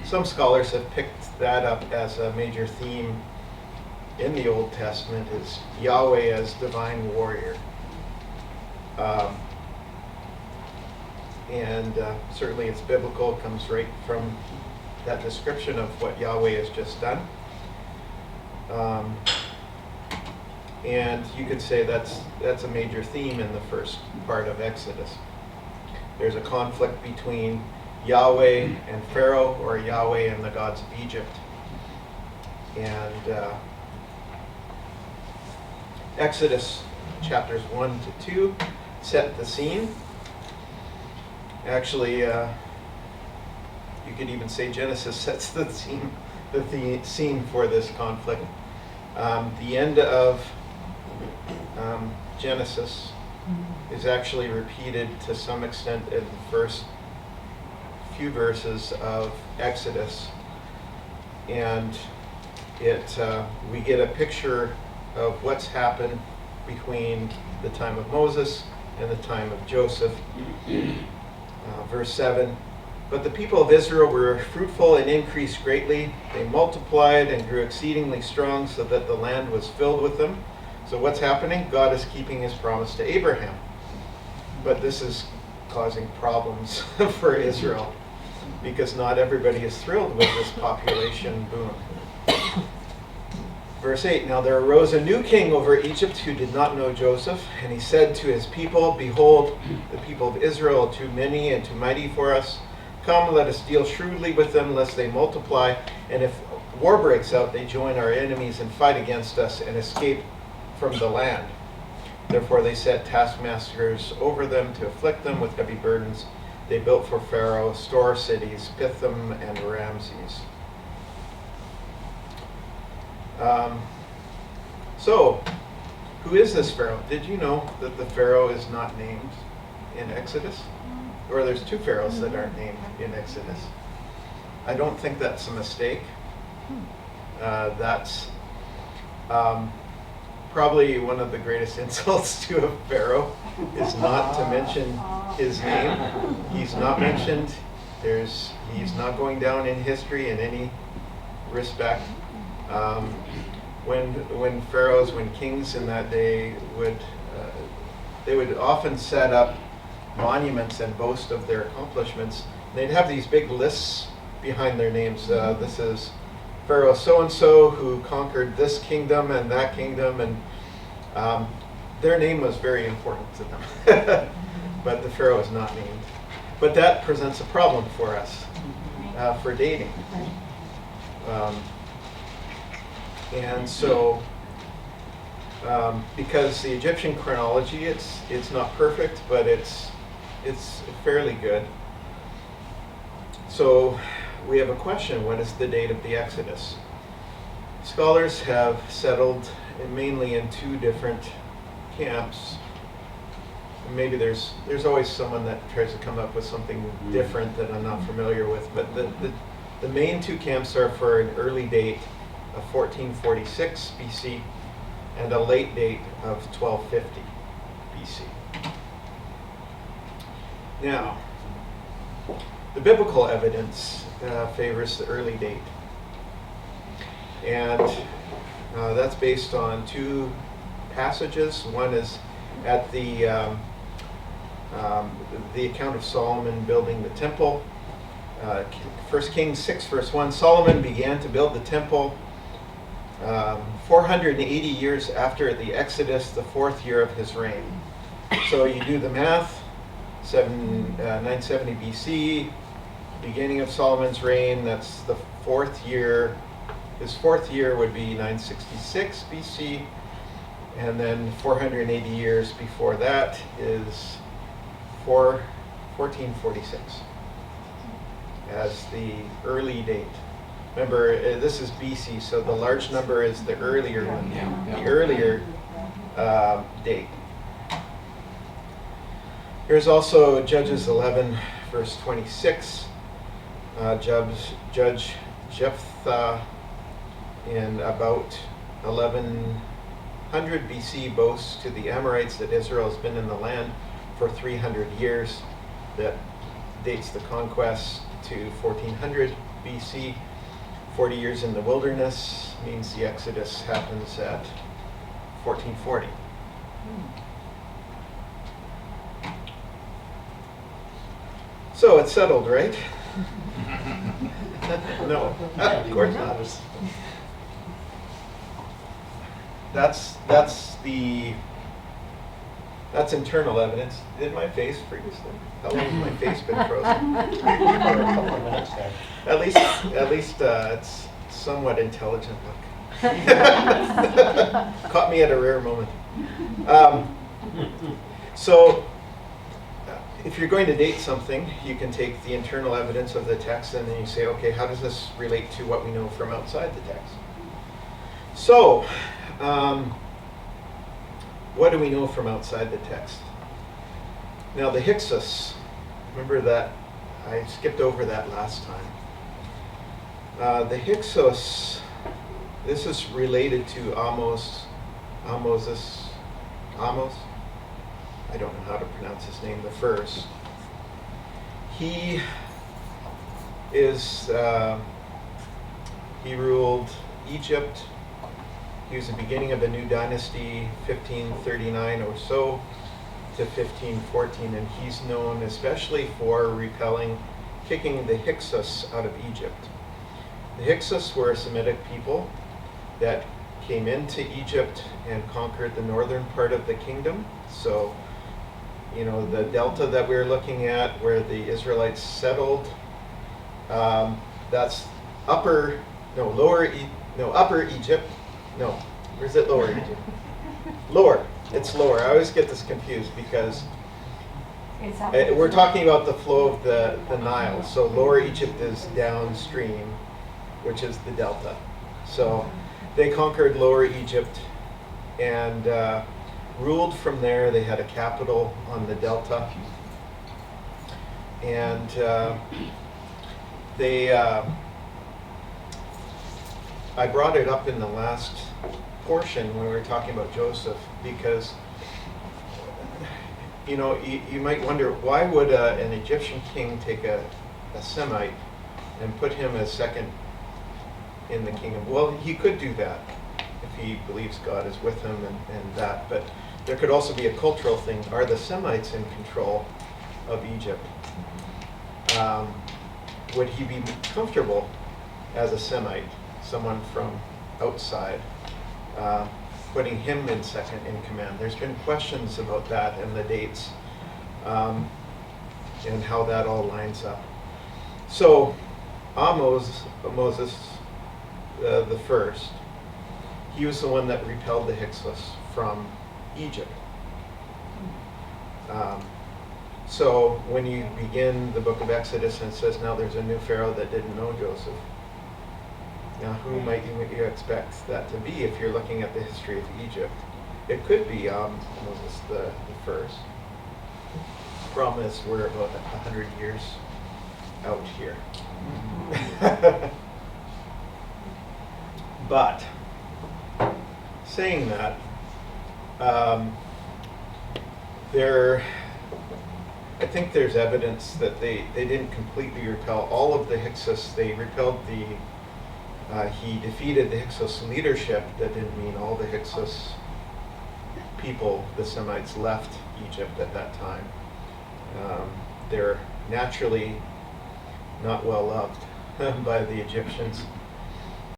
some scholars have picked that up as a major theme in the Old Testament, is Yahweh as divine warrior. And certainly it's biblical, it comes right from that description of what Yahweh has just done. And you could say that's a major theme in the first part of Exodus. There's a conflict between Yahweh and Pharaoh, or Yahweh and the gods of Egypt. And Exodus chapters 1 to 2 set the scene. Actually, you could even say Genesis sets the scene for this conflict. The end of Genesis is actually repeated to some extent in the first few verses of Exodus, and we get a picture of what's happened between the time of Moses and the time of Joseph. Verse 7, but the people of Israel were fruitful and increased greatly. They multiplied and grew exceedingly strong, so that the land was filled with them. So what's happening? God is keeping his promise to Abraham. But this is causing problems for Israel, because not everybody is thrilled with this population boom. Verse 8, now there arose a new king over Egypt who did not know Joseph, and he said to his people, behold, the people of Israel are too many and too mighty for us. Come, let us deal shrewdly with them, lest they multiply, and if war breaks out, they join our enemies and fight against us and escape from the land. Therefore they set taskmasters over them to afflict them with heavy burdens. They built for Pharaoh store cities, Pithom and Ramses. So, who is this Pharaoh? Did you know that the Pharaoh is not named in Exodus? Or there's two Pharaohs that aren't named in Exodus. I don't think that's a mistake. That's probably one of the greatest insults to a Pharaoh, is not to mention his name. He's not mentioned. He's not going down in history in any respect. When pharaohs, when kings in that day they would often set up monuments and boast of their accomplishments. They'd have these big lists behind their names. This is Pharaoh so-and-so who conquered this kingdom and that kingdom, and their name was very important to them. But the Pharaoh is not named. But that presents a problem for us, for dating. And so, because the Egyptian chronology, it's not perfect, but it's fairly good. So we have a question: what is the date of the Exodus? Scholars have settled mainly in two different camps. Maybe there's always someone that tries to come up with something different that I'm not familiar with, but the main two camps are for an early date of 1446 BC and a late date of 1250 BC. Now, the biblical evidence favors the early date. And That's based on two passages. One is at the account of Solomon building the temple. 1 Kings 6 verse 1, Solomon began to build the temple 480 years after the Exodus, the 4th year of his reign. So you do the math, 970 BC, beginning of Solomon's reign, that's the 4th year. His 4th year would be 966 BC, and then 480 years before that is 1446 as the early date. Remember, this is BC, so the large number is the earlier one, the earlier date. Here's also Judges 11, verse 26. Judge Jephthah in about 1100 BC boasts to the Amorites that Israel has been in the land for 300 years. That dates the conquest to 1400 BC. 40 years in the wilderness means the Exodus happens at 1440. So it's settled, right? No, of course not. That's internal evidence. Did my face freeze there? How long has my face been frozen? For a couple of minutes there. At least it's somewhat intelligent look. Caught me at a rare moment. So, if you're going to date something, you can take the internal evidence of the text and then you say, okay, how does this relate to what we know from outside the text? So, what do we know from outside the text? Now, the Hyksos, remember that I skipped over that last time. The Hyksos, this is related to Amos. I don't know how to pronounce his name, the first. He ruled Egypt. He was the beginning of a new dynasty, 1539 or so to 1514, and he's known especially for kicking the Hyksos out of Egypt. The Hyksos were a Semitic people that came into Egypt and conquered the northern part of the kingdom. So, the delta that we're looking at where the Israelites settled, that's upper Egypt. No, where's it lower Egypt? Lower. It's lower. I always get this confused because we're talking about the flow of the Nile. So lower Egypt is downstream, which is the delta. So they conquered lower Egypt and ruled from there. They had a capital on the delta. And I brought it up in the last portion when we were talking about Joseph because, you might wonder, why would an Egyptian king take a Semite and put him as second in the kingdom? Well, he could do that if he believes God is with him and that, but there could also be a cultural thing. Are the Semites in control of Egypt? Would he be comfortable as a Semite, someone from outside, putting him in second in command? There's been questions about that and the dates and how that all lines up. So Moses the first, he was the one that repelled the Hyksos from Egypt. So when you begin the book of Exodus and it says now there's a new Pharaoh that didn't know Joseph, now who might you expect that to be if you're looking at the history of Egypt? It could be Moses the first. Problem is we're about 100 years out here. But saying that, I think there's evidence that they didn't completely repel all of the Hyksos. They repelled he defeated the Hyksos leadership. That didn't mean all the Hyksos people, the Semites, left Egypt at that time. They're naturally not well loved by the Egyptians.